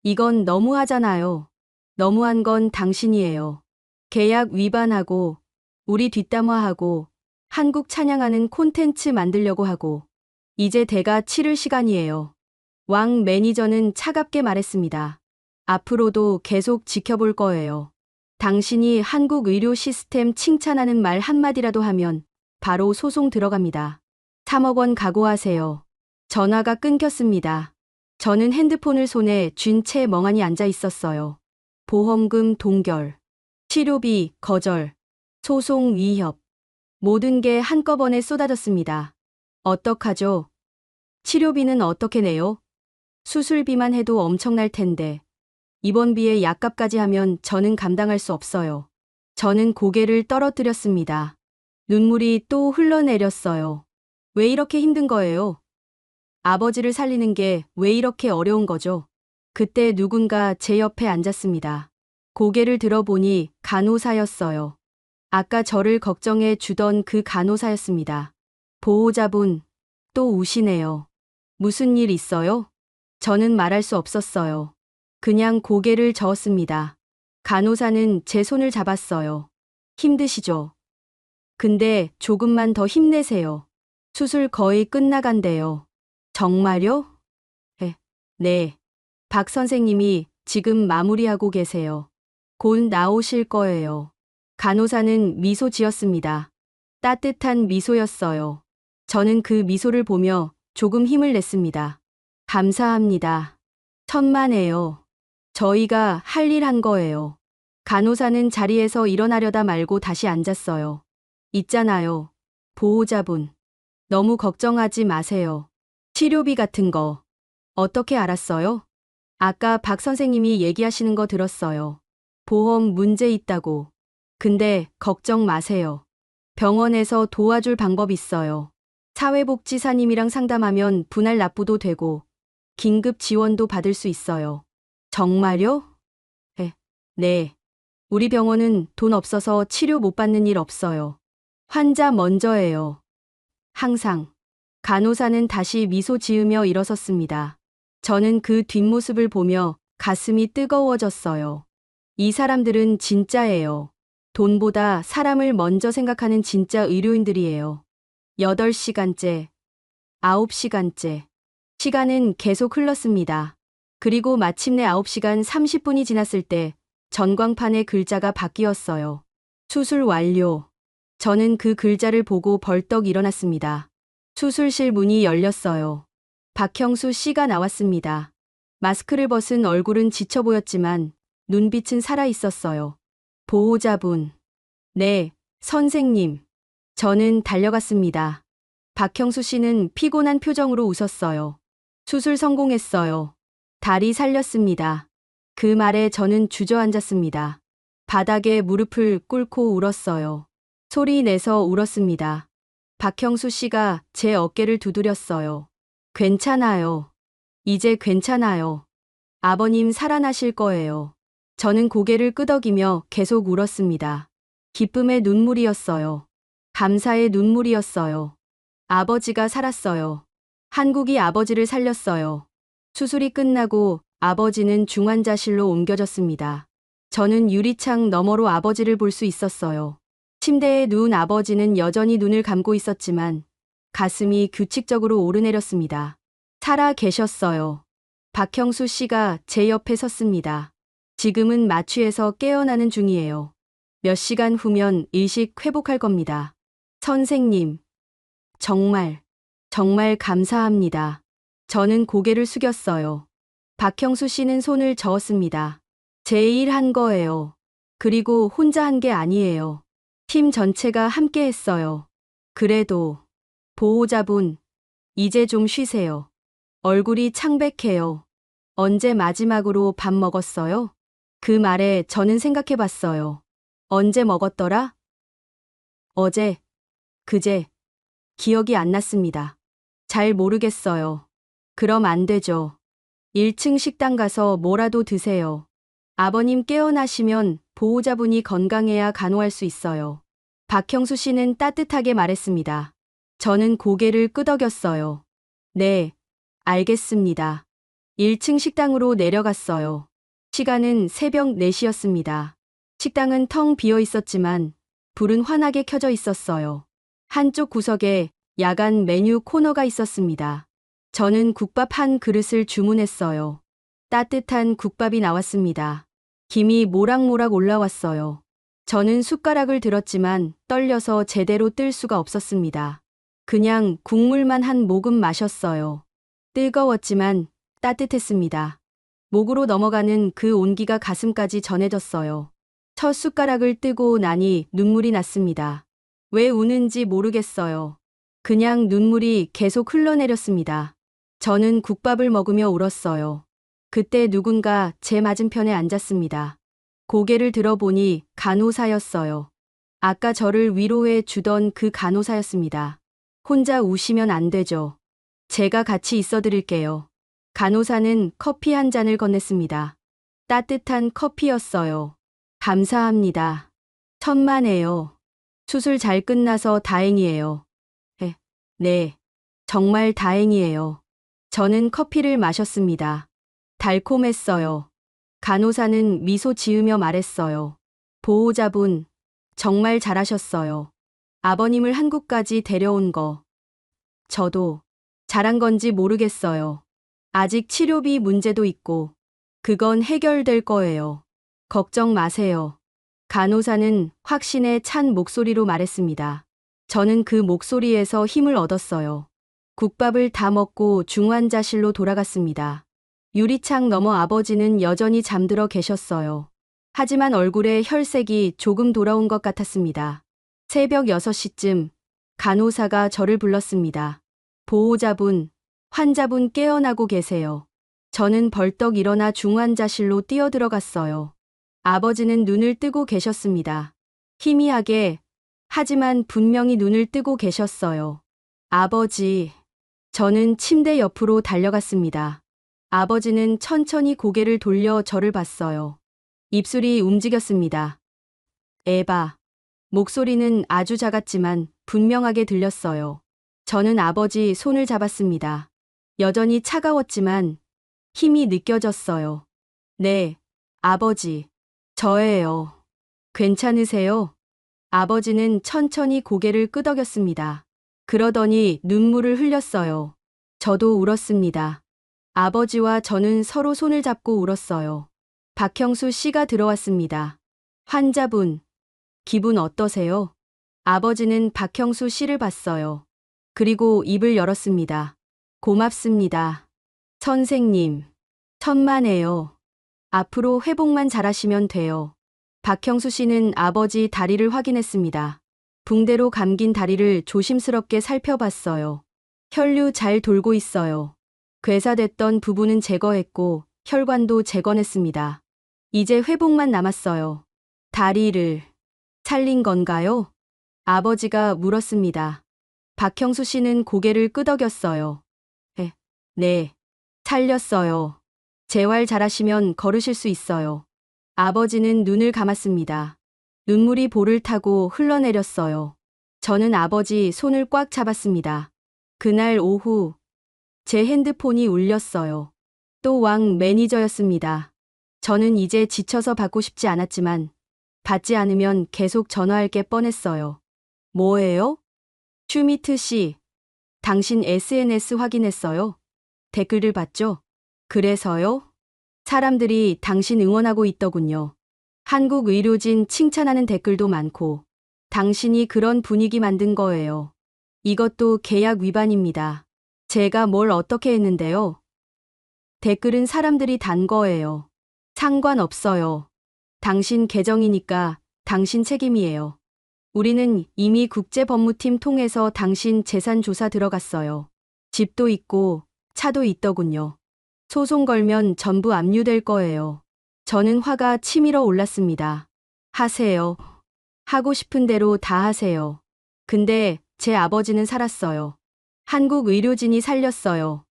S2: 이건 너무하잖아요. 너무한 건 당신이에요. 계약 위반하고 우리 뒷담화하고 한국 찬양하는 콘텐츠 만들려고 하고 이제 대가 치를 시간이에요. 왕 매니저는 차갑게 말했습니다. 앞으로도 계속 지켜볼 거예요. 당신이 한국 의료 시스템 칭찬하는 말 한마디라도 하면 바로 소송 들어갑니다. 3억 원 각오하세요. 전화가 끊겼습니다. 저는 핸드폰을 손에 쥔 채 멍하니 앉아 있었어요. 보험금 동결, 치료비 거절, 소송 위협. 모든 게 한꺼번에 쏟아졌습니다. 어떡하죠? 치료비는 어떻게 내요? 수술비만 해도 엄청날 텐데. 입원비에 약값까지 하면 저는 감당할 수 없어요. 저는 고개를 떨어뜨렸습니다. 눈물이 또 흘러내렸어요. 왜 이렇게 힘든 거예요? 아버지를 살리는 게 왜 이렇게 어려운 거죠? 그때 누군가 제 옆에 앉았습니다. 고개를 들어보니 간호사였어요. 아까 저를 걱정해 주던 그 간호사였습니다. 보호자분, 또 우시네요. 무슨 일 있어요? 저는 말할 수 없었어요. 그냥 고개를 저었습니다. 간호사는 제 손을 잡았어요. 힘드시죠? 근데 조금만 더 힘내세요. 수술 거의 끝나간대요. 정말요? 네. 박 선생님이 지금 마무리하고 계세요. 곧 나오실 거예요. 간호사는 미소 지었습니다. 따뜻한 미소였어요. 저는 그 미소를 보며 조금 힘을 냈습니다. 감사합니다. 천만에요. 저희가 할 일 한 거예요. 간호사는 자리에서 일어나려다 말고 다시 앉았어요. 있잖아요. 보호자분. 너무 걱정하지 마세요. 치료비 같은 거. 어떻게 알았어요? 아까 박 선생님이 얘기하시는 거 들었어요. 보험 문제 있다고. 근데 걱정 마세요. 병원에서 도와줄 방법 있어요. 사회복지사님이랑 상담하면 분할 납부도 되고 긴급 지원도 받을 수 있어요. 정말요? 네. 우리 병원은 돈 없어서 치료 못 받는 일 없어요. 환자 먼저예요. 항상. 간호사는 다시 미소 지으며 일어섰습니다. 저는 그 뒷모습을 보며 가슴이 뜨거워졌어요. 이 사람들은 진짜예요. 돈보다 사람을 먼저 생각하는 진짜 의료인들이에요. 8시간째, 9시간째. 시간은 계속 흘렀습니다. 그리고 마침내 9시간 30분이 지났을 때 전광판에 글자가 바뀌었어요. 수술 완료. 저는 그 글자를 보고 벌떡 일어났습니다. 수술실 문이 열렸어요. 박형수 씨가 나왔습니다. 마스크를 벗은 얼굴은 지쳐 보였지만 눈빛은 살아 있었어요. 보호자분. 네, 선생님. 저는 달려갔습니다. 박형수 씨는 피곤한 표정으로 웃었어요. 수술 성공했어요. 다리 살렸습니다. 그 말에 저는 주저앉았습니다. 바닥에 무릎을 꿇고 울었어요. 소리 내서 울었습니다. 박형수 씨가 제 어깨를 두드렸어요. 괜찮아요. 이제 괜찮아요. 아버님 살아나실 거예요. 저는 고개를 끄덕이며 계속 울었습니다. 기쁨의 눈물이었어요. 감사의 눈물이었어요. 아버지가 살았어요. 한국이 아버지를 살렸어요. 수술이 끝나고 아버지는 중환자실로 옮겨졌습니다. 저는 유리창 너머로 아버지를 볼 수 있었어요. 침대에 누운 아버지는 여전히 눈을 감고 있었지만 가슴이 규칙적으로 오르내렸습니다. 살아 계셨어요. 박형수 씨가 제 옆에 섰습니다. 지금은 마취에서 깨어나는 중이에요. 몇 시간 후면 일식 회복할 겁니다. 선생님, 정말 감사합니다. 저는 고개를 숙였어요. 박형수 씨는 손을 저었습니다. 제 일 한 거예요. 그리고 혼자 한 게 아니에요. 팀 전체가 함께 했어요. 그래도, 보호자분, 이제 좀 쉬세요. 얼굴이 창백해요. 언제 마지막으로 밥 먹었어요? 그 말에 저는 생각해 봤어요. 언제 먹었더라? 어제, 그제, 기억이 안 났습니다. 잘 모르겠어요. 그럼 안 되죠. 1층 식당 가서 뭐라도 드세요. 아버님 깨어나시면 보호자분이 건강해야 간호할 수 있어요. 박형수 씨는 따뜻하게 말했습니다. 저는 고개를 끄덕였어요. 네, 알겠습니다. 1층 식당으로 내려갔어요. 시간은 새벽 4시였습니다. 식당은 텅 비어 있었지만 불은 환하게 켜져 있었어요. 한쪽 구석에 야간 메뉴 코너가 있었습니다. 저는 국밥 한 그릇을 주문했어요. 따뜻한 국밥이 나왔습니다. 김이 모락모락 올라왔어요. 저는 숟가락을 들었지만 떨려서 제대로 뜰 수가 없었습니다. 그냥 국물만 한 모금 마셨어요. 뜨거웠지만 따뜻했습니다. 목으로 넘어가는 그 온기가 가슴까지 전해졌어요. 첫 숟가락을 뜨고 나니 눈물이 났습니다. 왜 우는지 모르겠어요. 그냥 눈물이 계속 흘러내렸습니다. 저는 국밥을 먹으며 울었어요. 그때 누군가 제 맞은편에 앉았습니다. 고개를 들어보니 간호사였어요. 아까 저를 위로해 주던 그 간호사였습니다. 혼자 우시면 안 되죠. 제가 같이 있어 드릴게요. 간호사는 커피 한 잔을 건넸습니다. 따뜻한 커피였어요. 감사합니다. 천만에요. 수술 잘 끝나서 다행이에요. 네, 정말 다행이에요. 저는 커피를 마셨습니다. 달콤했어요. 간호사는 미소 지으며 말했어요. 보호자분, 정말 잘하셨어요. 아버님을 한국까지 데려온 거. 저도 잘한 건지 모르겠어요. 아직 치료비 문제도 있고, 그건 해결될 거예요. 걱정 마세요. 간호사는 확신에 찬 목소리로 말했습니다. 저는 그 목소리에서 힘을 얻었어요. 국밥을 다 먹고 중환자실로 돌아갔습니다. 유리창 너머 아버지는 여전히 잠들어 계셨어요. 하지만 얼굴에 혈색이 조금 돌아온 것 같았습니다. 새벽 6시쯤 간호사가 저를 불렀습니다. 보호자분, 환자분 깨어나고 계세요. 저는 벌떡 일어나 중환자실로 뛰어들어갔어요. 아버지는 눈을 뜨고 계셨습니다. 희미하게, 하지만 분명히 눈을 뜨고 계셨어요. 아버지, 저는 침대 옆으로 달려갔습니다. 아버지는 천천히 고개를 돌려 저를 봤어요. 입술이 움직였습니다. 에바. 목소리는 아주 작았지만 분명하게 들렸어요. 저는 아버지 손을 잡았습니다. 여전히 차가웠지만 힘이 느껴졌어요. 네, 아버지. 저예요. 괜찮으세요? 아버지는 천천히 고개를 끄덕였습니다. 그러더니 눈물을 흘렸어요. 저도 울었습니다. 아버지와 저는 서로 손을 잡고 울었어요. 박형수 씨가 들어왔습니다. 환자분, 기분 어떠세요? 아버지는 박형수 씨를 봤어요. 그리고 입을 열었습니다. 고맙습니다. 선생님, 천만에요. 앞으로 회복만 잘하시면 돼요. 박형수 씨는 아버지 다리를 확인했습니다. 붕대로 감긴 다리를 조심스럽게 살펴봤어요. 혈류 잘 돌고 있어요. 괴사됐던 부분은 제거했고 혈관도 재건했습니다. 이제 회복만 남았어요. 다리를 살린 건가요? 아버지가 물었습니다. 박형수 씨는 고개를 끄덕였어요. 네, 살렸어요. 재활 잘하시면 걸으실 수 있어요. 아버지는 눈을 감았습니다. 눈물이 볼을 타고 흘러내렸어요. 저는 아버지 손을 꽉 잡았습니다. 그날 오후 제 핸드폰이 울렸어요. 또 왕 매니저였습니다. 저는 이제 지쳐서 받고 싶지 않았지만 받지 않으면 계속 전화할 게 뻔했어요. 뭐예요? 슈미트 씨, 당신 SNS 확인했어요? 댓글을 봤죠? 그래서요? 사람들이 당신 응원하고 있더군요. 한국 의료진 칭찬하는 댓글도 많고 당신이 그런 분위기 만든 거예요. 이것도 계약 위반입니다. 제가 뭘 어떻게 했는데요? 댓글은 사람들이 단 거예요. 상관없어요. 당신 계정이니까 당신 책임이에요. 우리는 이미 국제법무팀 통해서 당신 재산 조사 들어갔어요. 집도 있고 차도 있더군요. 소송 걸면 전부 압류될 거예요. 저는 화가 치밀어 올랐습니다. 하세요. 하고 싶은 대로 다 하세요. 근데 제 아버지는 살았어요. 한국 의료진이 살렸어요.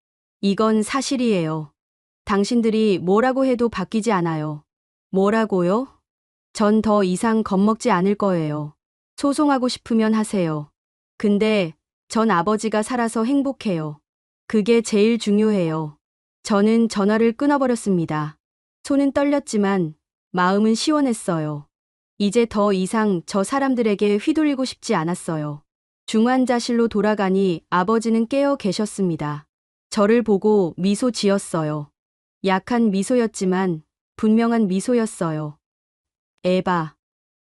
S2: 이건 사실이에요. 당신들이 뭐라고 해도 바뀌지 않아요. 뭐라고요? 전 더 이상 겁먹지 않을 거예요. 소송하고 싶으면 하세요. 근데 전 아버지가 살아서 행복해요. 그게 제일 중요해요. 저는 전화를 끊어버렸습니다. 손은 떨렸지만 마음은 시원했어요. 이제 더 이상 저 사람들에게 휘둘리고 싶지 않았어요. 중환자실로 돌아가니 아버지는 깨어 계셨습니다. 저를 보고 미소 지었어요. 약한 미소였지만 분명한 미소였어요. 에바.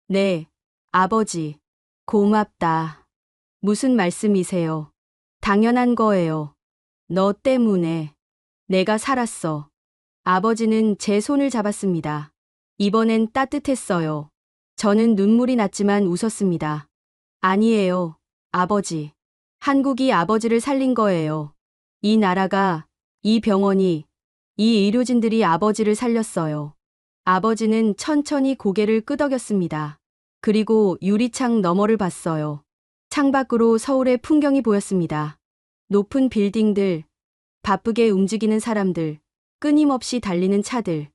S2: 네, 아버지. 고맙다. 무슨 말씀이세요? 당연한 거예요. 너 때문에. 내가 살았어. 아버지는 제 손을 잡았습니다. 이번엔 따뜻했어요. 저는 눈물이 났지만 웃었습니다. 아니에요, 아버지. 한국이 아버지를 살린 거예요. 이 나라가, 이 병원이, 이 의료진들이 아버지를 살렸어요. 아버지는 천천히 고개를 끄덕였습니다. 그리고 유리창 너머를 봤어요. 창밖으로 서울의 풍경이 보였습니다. 높은 빌딩들, 바쁘게 움직이는 사람들, 끊임없이 달리는 차들.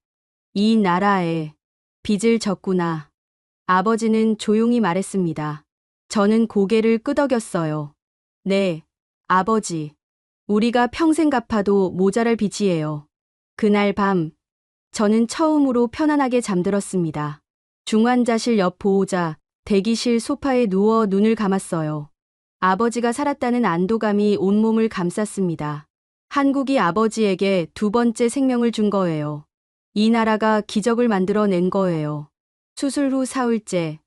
S2: 이 나라에 빚을 졌구나. 아버지는 조용히 말했습니다. 저는 고개를 끄덕였어요. 네, 아버지. 우리가 평생 갚아도 모자랄 빚이에요. 그날 밤, 저는 처음으로 편안하게 잠들었습니다. 중환자실 옆 보호자, 대기실 소파에 누워 눈을 감았어요. 아버지가 살았다는 안도감이 온몸을 감쌌습니다. 한국이 아버지에게 두 번째 생명을 준 거예요. 이 나라가 기적을 만들어낸 거예요. 수술 후 사흘째,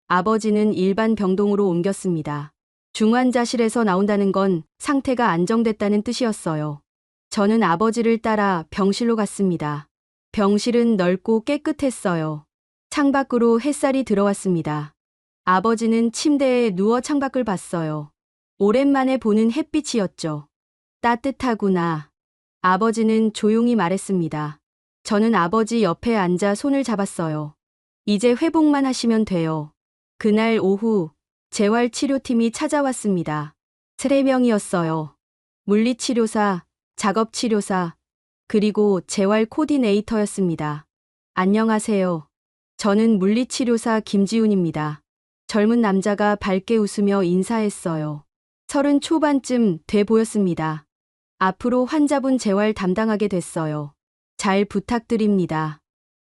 S2: 아버지는 일반 병동으로 옮겼습니다. 중환자실에서 나온다는 건 상태가 안정됐다는 뜻이었어요. 저는 아버지를 따라 병실로 갔습니다. 병실은 넓고 깨끗했어요. 창밖으로 햇살이 들어왔습니다. 아버지는 침대에 누워 창밖을 봤어요. 오랜만에 보는 햇빛이었죠. 따뜻하구나. 아버지는 조용히 말했습니다. 저는 아버지 옆에 앉아 손을 잡았어요. 이제 회복만 하시면 돼요. 그날 오후 재활치료팀이 찾아왔습니다. 3명이었어요. 물리치료사, 작업치료사, 그리고 재활 코디네이터였습니다. 안녕하세요. 저는 물리치료사 김지훈입니다. 젊은 남자가 밝게 웃으며 인사했어요. 30 초반쯤 돼 보였습니다. 앞으로 환자분 재활 담당하게 됐어요. 잘 부탁드립니다.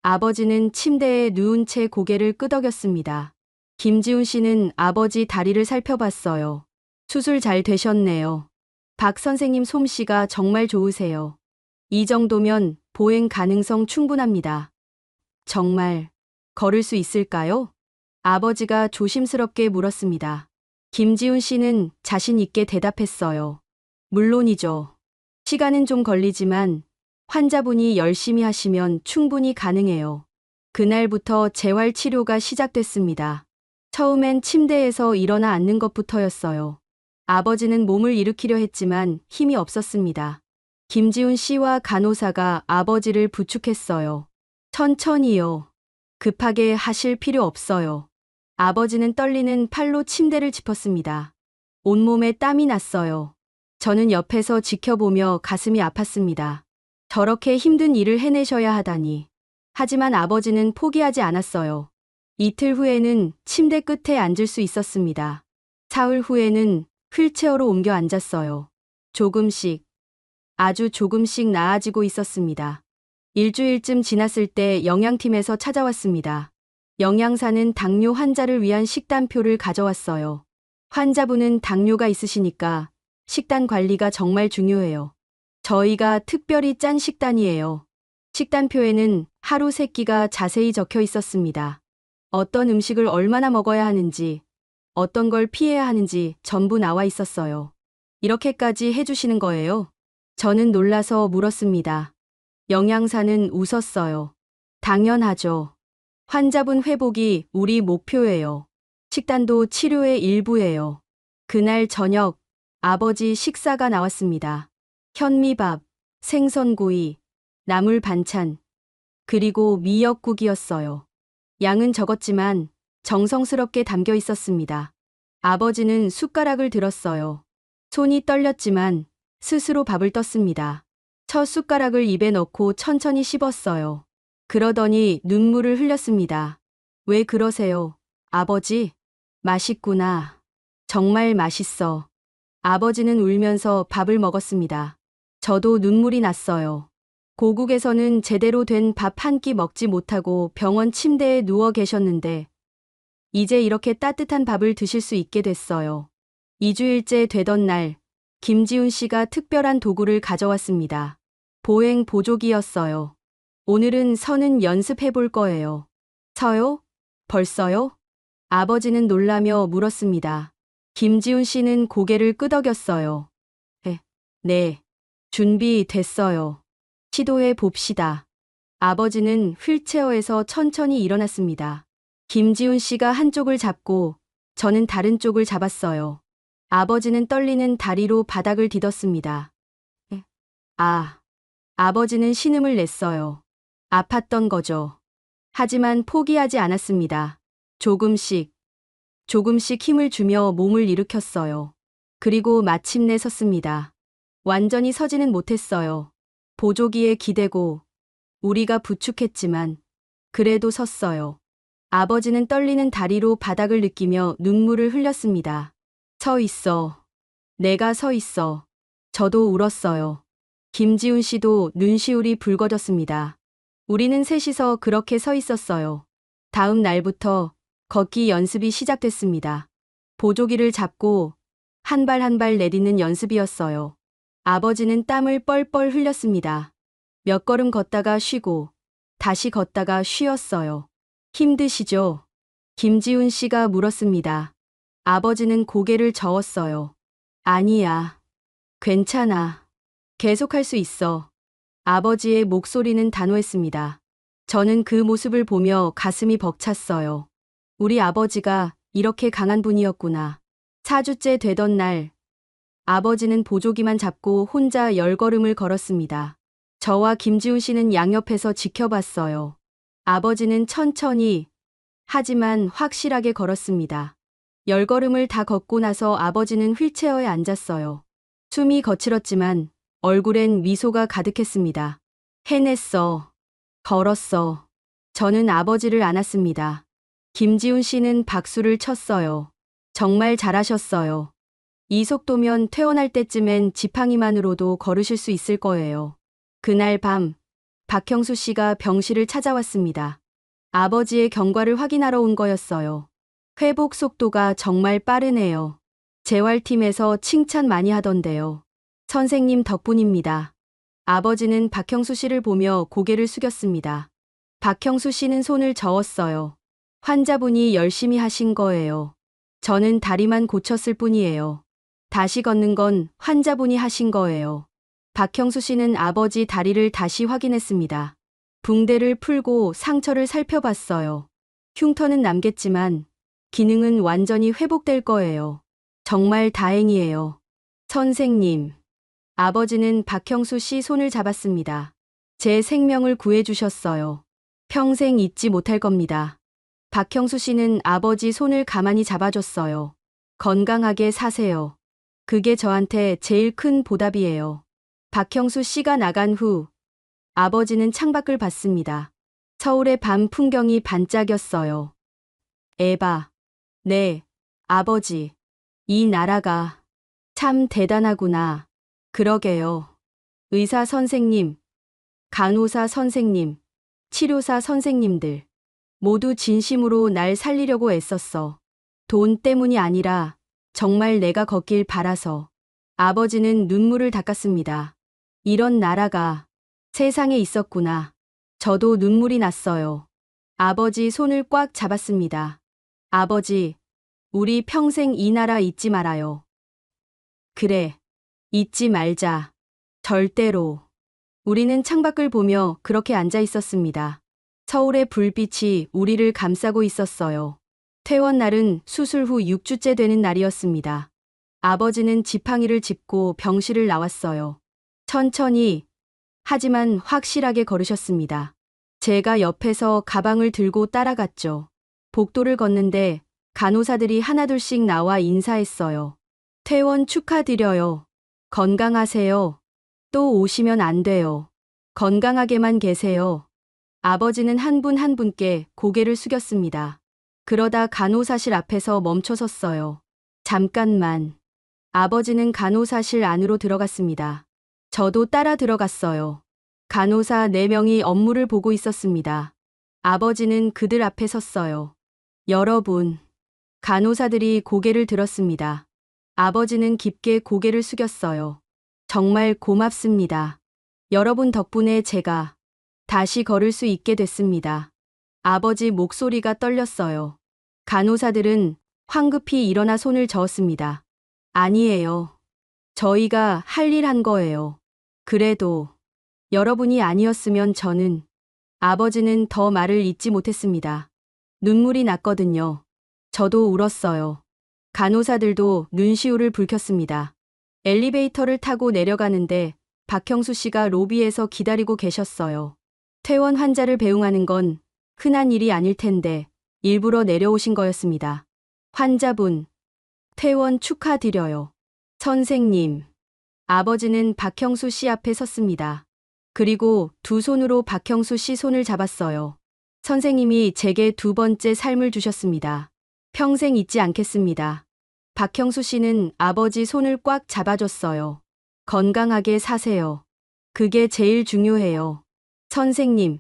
S2: 아버지는 침대에 누운 채 고개를 끄덕였습니다. 김지훈 씨는 아버지 다리를 살펴봤어요. 수술 잘 되셨네요. 박 선생님 솜씨가 정말 좋으세요. 이 정도면 보행 가능성 충분합니다. 정말 걸을 수 있을까요? 아버지가 조심스럽게 물었습니다. 김지훈 씨는 자신 있게 대답했어요. 물론이죠. 시간은 좀 걸리지만 환자분이 열심히 하시면 충분히 가능해요. 그날부터 재활 치료가 시작됐습니다. 처음엔 침대에서 일어나 앉는 것부터였어요. 아버지는 몸을 일으키려 했지만 힘이 없었습니다. 김지훈 씨와 간호사가 아버지를 부축했어요. 천천히요. 급하게 하실 필요 없어요. 아버지는 떨리는 팔로 침대를 짚었습니다. 온몸에 땀이 났어요. 저는 옆에서 지켜보며 가슴이 아팠습니다. 저렇게 힘든 일을 해내셔야 하다니. 하지만 아버지는 포기하지 않았어요. 이틀 후에는 침대 끝에 앉을 수 있었습니다. 사흘 후에는 휠체어로 옮겨 앉았어요. 조금씩, 아주 조금씩 나아지고 있었습니다. 일주일쯤 지났을 때 영양팀에서 찾아왔습니다. 영양사는 당뇨 환자를 위한 식단표를 가져왔어요. 환자분은 당뇨가 있으시니까 식단 관리가 정말 중요해요. 저희가 특별히 짠 식단이에요. 식단표에는 하루 3끼가 자세히 적혀 있었습니다. 어떤 음식을 얼마나 먹어야 하는지, 어떤 걸 피해야 하는지 전부 나와 있었어요. 이렇게까지 해주시는 거예요? 저는 놀라서 물었습니다. 영양사는 웃었어요. 당연하죠. 환자분 회복이 우리 목표예요. 식단도 치료의 일부예요. 그날 저녁, 아버지 식사가 나왔습니다. 현미밥, 생선구이, 나물 반찬, 그리고 미역국이었어요. 양은 적었지만 정성스럽게 담겨 있었습니다. 아버지는 숟가락을 들었어요. 손이 떨렸지만 스스로 밥을 떴습니다. 첫 숟가락을 입에 넣고 천천히 씹었어요. 그러더니 눈물을 흘렸습니다. 왜 그러세요, 아버지? 맛있구나. 정말 맛있어. 아버지는 울면서 밥을 먹었습니다. 저도 눈물이 났어요. 고국에서는 제대로 된 밥 한 끼 먹지 못하고 병원 침대에 누워 계셨는데 이제 이렇게 따뜻한 밥을 드실 수 있게 됐어요. 2주일째 되던 날, 김지훈 씨가 특별한 도구를 가져왔습니다. 보행 보조기였어요. 오늘은 서는 연습해 볼 거예요. 서요? 벌써요? 아버지는 놀라며 물었습니다. 김지훈 씨는 고개를 끄덕였어요. 네. 준비됐어요. 시도해 봅시다. 아버지는 휠체어에서 천천히 일어났습니다. 김지훈 씨가 한쪽을 잡고 저는 다른 쪽을 잡았어요. 아버지는 떨리는 다리로 바닥을 디뎠습니다. 아버지는 신음을 냈어요. 아팠던 거죠. 하지만 포기하지 않았습니다. 조금씩 힘을 주며 몸을 일으켰어요. 그리고 마침내 섰습니다. 완전히 서지는 못했어요. 보조기에 기대고 우리가 부축했지만 그래도 섰어요. 아버지는 떨리는 다리로 바닥을 느끼며 눈물을 흘렸습니다. 서 있어. 내가 서 있어. 저도 울었어요. 김지훈 씨도 눈시울이 붉어졌습니다. 우리는 셋이서 그렇게 서 있었어요. 다음 날부터 걷기 연습이 시작됐습니다. 보조기를 잡고 한 발 한 발 내딛는 연습이었어요. 아버지는 땀을 뻘뻘 흘렸습니다. 몇 걸음 걷다가 쉬고 다시 걷다가 쉬었어요. 힘드시죠? 김지훈 씨가 물었습니다. 아버지는 고개를 저었어요. 아니야. 괜찮아. 계속할 수 있어. 아버지의 목소리는 단호했습니다. 저는 그 모습을 보며 가슴이 벅찼어요. 우리 아버지가 이렇게 강한 분이었구나. 4주째 되던 날, 아버지는 보조기만 잡고 혼자 10걸음을 걸었습니다. 저와 김지훈 씨는 양옆에서 지켜봤어요. 아버지는 천천히, 하지만 확실하게 걸었습니다. 10걸음을 다 걷고 나서 아버지는 휠체어에 앉았어요. 숨이 거칠었지만 얼굴엔 미소가 가득했습니다. 해냈어. 걸었어. 저는 아버지를 안았습니다. 김지훈 씨는 박수를 쳤어요. 정말 잘하셨어요. 이 속도면 퇴원할 때쯤엔 지팡이만으로도 걸으실 수 있을 거예요. 그날 밤, 박형수 씨가 병실을 찾아왔습니다. 아버지의 경과를 확인하러 온 거였어요. 회복 속도가 정말 빠르네요. 재활팀에서 칭찬 많이 하던데요. 선생님 덕분입니다. 아버지는 박형수 씨를 보며 고개를 숙였습니다. 박형수 씨는 손을 저었어요. 환자분이 열심히 하신 거예요. 저는 다리만 고쳤을 뿐이에요. 다시 걷는 건 환자분이 하신 거예요. 박형수 씨는 아버지 다리를 다시 확인했습니다. 붕대를 풀고 상처를 살펴봤어요. 흉터는 남겠지만 기능은 완전히 회복될 거예요. 정말 다행이에요. 선생님. 아버지는 박형수 씨 손을 잡았습니다. 제 생명을 구해주셨어요. 평생 잊지 못할 겁니다. 박형수 씨는 아버지 손을 가만히 잡아줬어요. 건강하게 사세요. 그게 저한테 제일 큰 보답이에요. 박형수 씨가 나간 후 아버지는 창밖을 봤습니다. 서울의 밤 풍경이 반짝였어요. 에바. 네, 아버지. 이 나라가 참 대단하구나. 그러게요. 의사 선생님, 간호사 선생님, 치료사 선생님들. 모두 진심으로 날 살리려고 애썼어. 돈 때문이 아니라 정말 내가 걷길 바라서. 아버지는 눈물을 닦았습니다. 이런 나라가 세상에 있었구나. 저도 눈물이 났어요. 아버지 손을 꽉 잡았습니다. 아버지, 우리 평생 이 나라 잊지 말아요. 그래, 잊지 말자. 절대로. 우리는 창밖을 보며 그렇게 앉아 있었습니다. 서울의 불빛이 우리를 감싸고 있었어요. 퇴원 날은 수술 후 6주째 되는 날이었습니다. 아버지는 지팡이를 짚고 병실을 나왔어요. 천천히, 하지만 확실하게 걸으셨습니다. 제가 옆에서 가방을 들고 따라갔죠. 복도를 걷는데 간호사들이 하나둘씩 나와 인사했어요. 퇴원 축하드려요. 건강하세요. 또 오시면 안 돼요. 건강하게만 계세요. 아버지는 한 분 한 분께 고개를 숙였습니다. 그러다 간호사실 앞에서 멈춰섰어요. 잠깐만. 아버지는 간호사실 안으로 들어갔습니다. 저도 따라 들어갔어요. 간호사 4명이 업무를 보고 있었습니다. 아버지는 그들 앞에 섰어요. 여러분. 간호사들이 고개를 들었습니다. 아버지는 깊게 고개를 숙였어요. 정말 고맙습니다. 여러분 덕분에 제가 다시 걸을 수 있게 됐습니다. 아버지 목소리가 떨렸어요. 간호사들은 황급히 일어나 손을 저었습니다. 아니에요. 저희가 할 일 한 거예요. 그래도 여러분이 아니었으면 저는. 아버지는 더 말을 잇지 못했습니다. 눈물이 났거든요. 저도 울었어요. 간호사들도 눈시울을 붉혔습니다. 엘리베이터를 타고 내려가는데 박형수 씨가 로비에서 기다리고 계셨어요. 퇴원 환자를 배웅하는 건 흔한 일이 아닐 텐데 일부러 내려오신 거였습니다. 환자분, 퇴원 축하드려요. 선생님. 아버지는 박형수 씨 앞에 섰습니다. 그리고 두 손으로 박형수 씨 손을 잡았어요. 선생님이 제게 2번째 삶을 주셨습니다. 평생 잊지 않겠습니다. 박형수 씨는 아버지 손을 꽉 잡아줬어요. 건강하게 사세요. 그게 제일 중요해요. 선생님.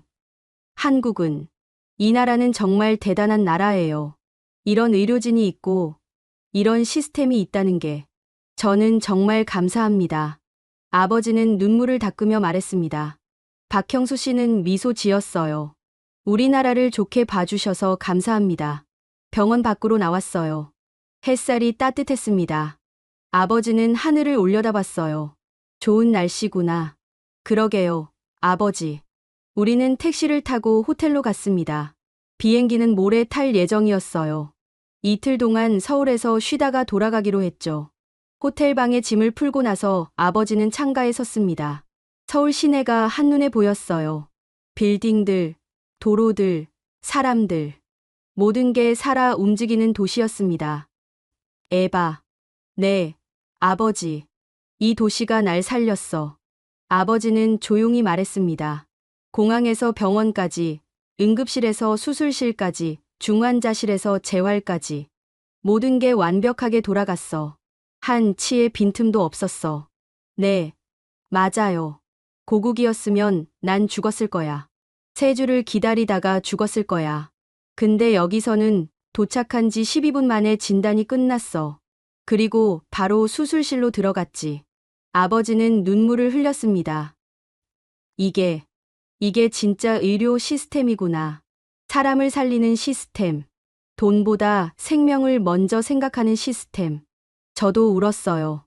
S2: 한국은, 이 나라는 정말 대단한 나라예요. 이런 의료진이 있고, 이런 시스템이 있다는 게 저는 정말 감사합니다. 아버지는 눈물을 닦으며 말했습니다. 박형수 씨는 미소 지었어요. 우리나라를 좋게 봐주셔서 감사합니다. 병원 밖으로 나왔어요. 햇살이 따뜻했습니다. 아버지는 하늘을 올려다봤어요. 좋은 날씨구나. 그러게요, 아버지. 우리는 택시를 타고 호텔로 갔습니다. 비행기는 모레 탈 예정이었어요. 이틀 동안 서울에서 쉬다가 돌아가기로 했죠. 호텔 방에 짐을 풀고 나서 아버지는 창가에 섰습니다. 서울 시내가 한눈에 보였어요. 빌딩들, 도로들, 사람들. 모든 게 살아 움직이는 도시였습니다. 에바. 네, 아버지. 이 도시가 날 살렸어. 아버지는 조용히 말했습니다. 공항에서 병원까지, 응급실에서 수술실까지, 중환자실에서 재활까지. 모든 게 완벽하게 돌아갔어. 한 치의 빈틈도 없었어. 네, 맞아요. 고국이었으면 난 죽었을 거야. 3주를 기다리다가 죽었을 거야. 근데 여기서는 도착한 지 12분 만에 진단이 끝났어. 그리고 바로 수술실로 들어갔지. 아버지는 눈물을 흘렸습니다. 이게 진짜 의료 시스템이구나. 사람을 살리는 시스템. 돈보다 생명을 먼저 생각하는 시스템. 저도 울었어요.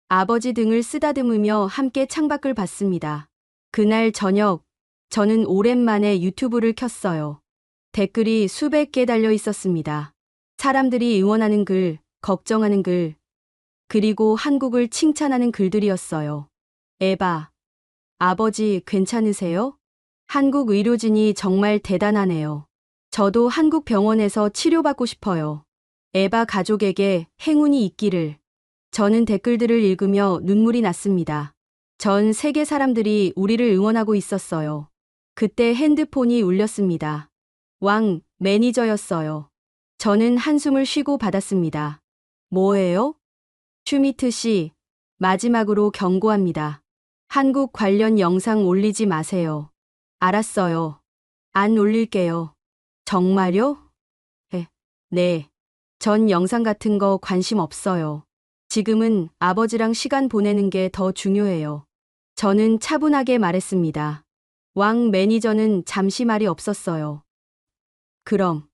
S2: 아버지 등을 쓰다듬으며 함께 창밖을 봤습니다. 그날 저녁, 저는 오랜만에 유튜브를 켰어요. 댓글이 수백 개 달려 있었습니다. 사람들이 응원하는 글, 걱정하는 글, 그리고 한국을 칭찬하는 글들이었어요. 에바, 아버지 괜찮으세요? 한국 의료진이 정말 대단하네요. 저도 한국 병원에서 치료받고 싶어요. 에바 가족에게 행운이 있기를. 저는 댓글들을 읽으며 눈물이 났습니다. 전 세계 사람들이 우리를 응원하고 있었어요. 그때 핸드폰이 울렸습니다. 왕, 매니저였어요. 저는 한숨을 쉬고 받았습니다. 뭐예요? 슈미트 씨, 마지막으로 경고합니다. 한국 관련 영상 올리지 마세요. 알았어요. 안 올릴게요. 정말요? 네. 전 영상 같은 거 관심 없어요. 지금은 아버지랑 시간 보내는 게 더 중요해요. 저는 차분하게 말했습니다. 왕 매니저는 잠시 말이 없었어요. 그럼,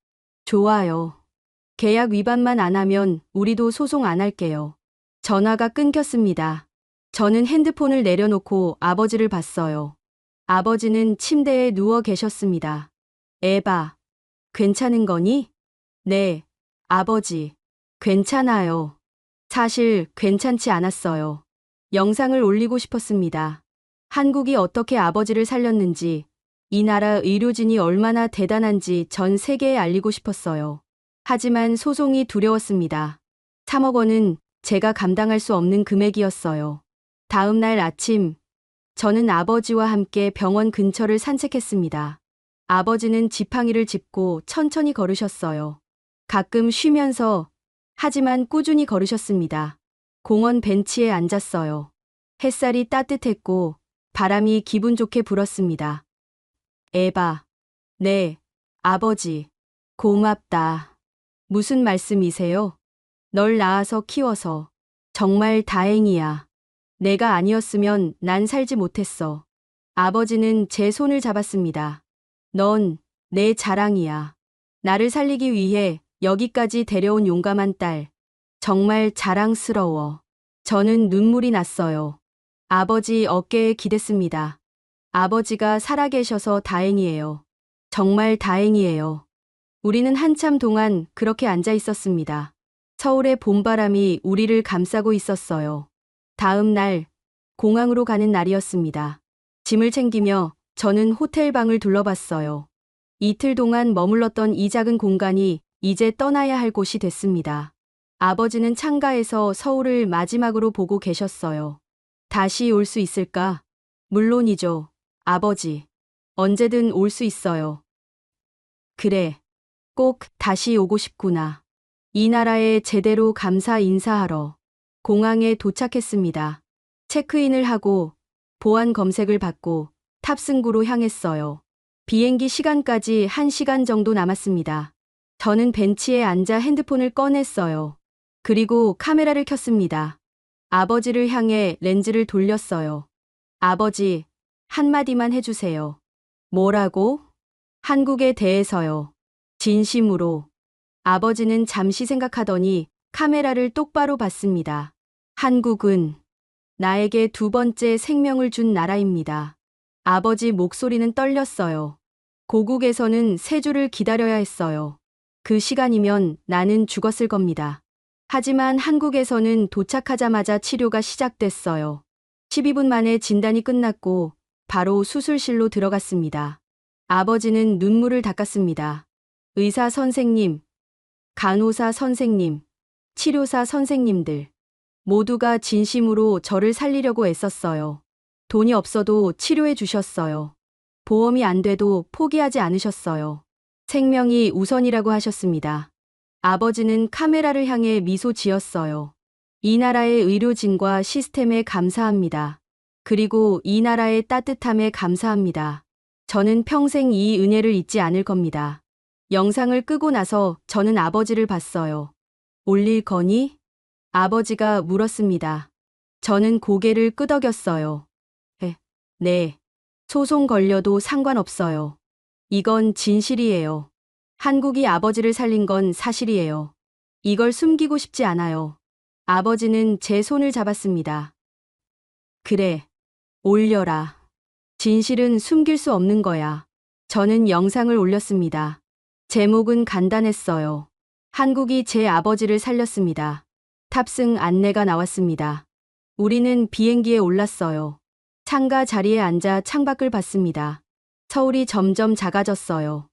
S2: 좋아요. 계약 위반만 안 하면 우리도 소송 안 할게요. 전화가 끊겼습니다. 저는 핸드폰을 내려놓고 아버지를 봤어요. 아버지는 침대에 누워 계셨습니다. 에바, 괜찮은 거니? 네, 아버지. 괜찮아요. 사실 괜찮지 않았어요. 영상을 올리고 싶었습니다. 한국이 어떻게 아버지를 살렸는지, 이 나라 의료진이 얼마나 대단한지 전 세계에 알리고 싶었어요. 하지만 소송이 두려웠습니다. 3억 원은 제가 감당할 수 없는 금액이었어요. 다음 날 아침, 저는 아버지와 함께 병원 근처를 산책했습니다. 아버지는 지팡이를 짚고 천천히 걸으셨어요. 가끔 쉬면서, 하지만 꾸준히 걸으셨습니다. 공원 벤치에 앉았어요. 햇살이 따뜻했고 바람이 기분 좋게 불었습니다. 에바. 네, 아버지. 고맙다. 무슨 말씀이세요? 널 낳아서 키워서. 정말 다행이야. 내가 아니었으면 난 살지 못했어. 아버지는 제 손을 잡았습니다. 넌 내 자랑이야. 나를 살리기 위해 여기까지 데려온 용감한 딸. 정말 자랑스러워. 저는 눈물이 났어요. 아버지 어깨에 기댔습니다. 아버지가 살아계셔서 다행이에요. 정말 다행이에요. 우리는 한참 동안 그렇게 앉아 있었습니다. 서울의 봄바람이 우리를 감싸고 있었어요. 다음 날, 공항으로 가는 날이었습니다. 짐을 챙기며 저는 호텔 방을 둘러봤어요. 이틀 동안 머물렀던 이 작은 공간이 이제 떠나야 할 곳이 됐습니다. 아버지는 창가에서 서울을 마지막으로 보고 계셨어요. 다시 올 수 있을까? 물론이죠, 아버지. 언제든 올 수 있어요. 그래, 꼭 다시 오고 싶구나. 이 나라에 제대로 감사 인사하러 공항에 도착했습니다. 체크인을 하고 보안 검색을 받고 탑승구로 향했어요. 비행기 시간까지 1시간 정도 남았습니다. 저는 벤치에 앉아 핸드폰을 꺼냈어요. 그리고 카메라를 켰습니다. 아버지를 향해 렌즈를 돌렸어요. 아버지, 한마디만 해주세요. 뭐라고? 한국에 대해서요. 진심으로. 아버지는 잠시 생각하더니 카메라를 똑바로 봤습니다. 한국은 나에게 두 번째 생명을 준 나라입니다. 아버지 목소리는 떨렸어요. 고국에서는 3주를 기다려야 했어요. 그 시간이면 나는 죽었을 겁니다. 하지만 한국에서는 도착하자마자 치료가 시작됐어요. 12분 만에 진단이 끝났고 바로 수술실로 들어갔습니다. 아버지는 눈물을 닦았습니다. 의사 선생님, 간호사 선생님, 치료사 선생님들 모두가 진심으로 저를 살리려고 애썼어요. 돈이 없어도 치료해 주셨어요. 보험이 안 돼도 포기하지 않으셨어요. 생명이 우선이라고 하셨습니다. 아버지는 카메라를 향해 미소 지었어요. 이 나라의 의료진과 시스템에 감사합니다. 그리고 이 나라의 따뜻함에 감사합니다. 저는 평생 이 은혜를 잊지 않을 겁니다. 영상을 끄고 나서 저는 아버지를 봤어요. 올릴 거니? 아버지가 물었습니다. 저는 고개를 끄덕였어요. 네. 소송 걸려도 상관없어요. 이건 진실이에요. 한국이 아버지를 살린 건 사실이에요. 이걸 숨기고 싶지 않아요. 아버지는 제 손을 잡았습니다. 그래. 올려라. 진실은 숨길 수 없는 거야. 저는 영상을 올렸습니다. 제목은 간단했어요. 한국이 제 아버지를 살렸습니다. 탑승 안내가 나왔습니다. 우리는 비행기에 올랐어요. 창가 자리에 앉아 창밖을 봤습니다. 서울이 점점 작아졌어요.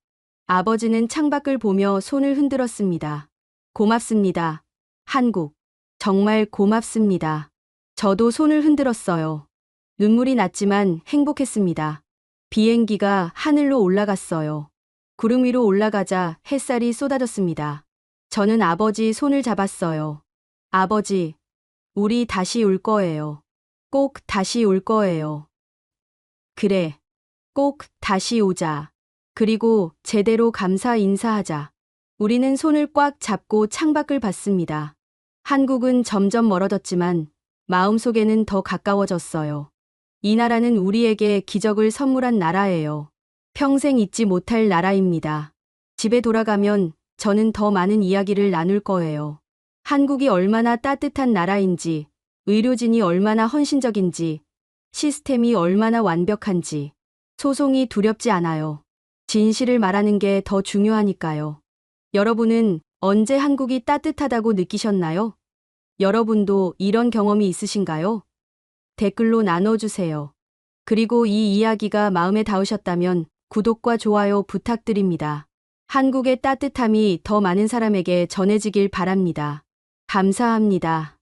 S2: 아버지는 창밖을 보며 손을 흔들었습니다. 고맙습니다. 한국. 정말 고맙습니다. 저도 손을 흔들었어요. 눈물이 났지만 행복했습니다. 비행기가 하늘로 올라갔어요. 구름 위로 올라가자 햇살이 쏟아졌습니다. 저는 아버지 손을 잡았어요. 아버지, 우리 다시 올 거예요. 꼭 다시 올 거예요. 그래, 꼭 다시 오자. 그리고 제대로 감사 인사하자. 우리는 손을 꽉 잡고 창밖을 봤습니다. 한국은 점점 멀어졌지만 마음속에는 더 가까워졌어요. 이 나라는 우리에게 기적을 선물한 나라예요. 평생 잊지 못할 나라입니다. 집에 돌아가면 저는 더 많은 이야기를 나눌 거예요. 한국이 얼마나 따뜻한 나라인지, 의료진이 얼마나 헌신적인지, 시스템이 얼마나 완벽한지, 소송이 두렵지 않아요. 진실을 말하는 게 더 중요하니까요. 여러분은 언제 한국이 따뜻하다고 느끼셨나요? 여러분도 이런 경험이 있으신가요? 댓글로 나눠주세요. 그리고 이 이야기가 마음에 닿으셨다면 구독과 좋아요 부탁드립니다. 한국의 따뜻함이 더 많은 사람에게 전해지길 바랍니다. 감사합니다.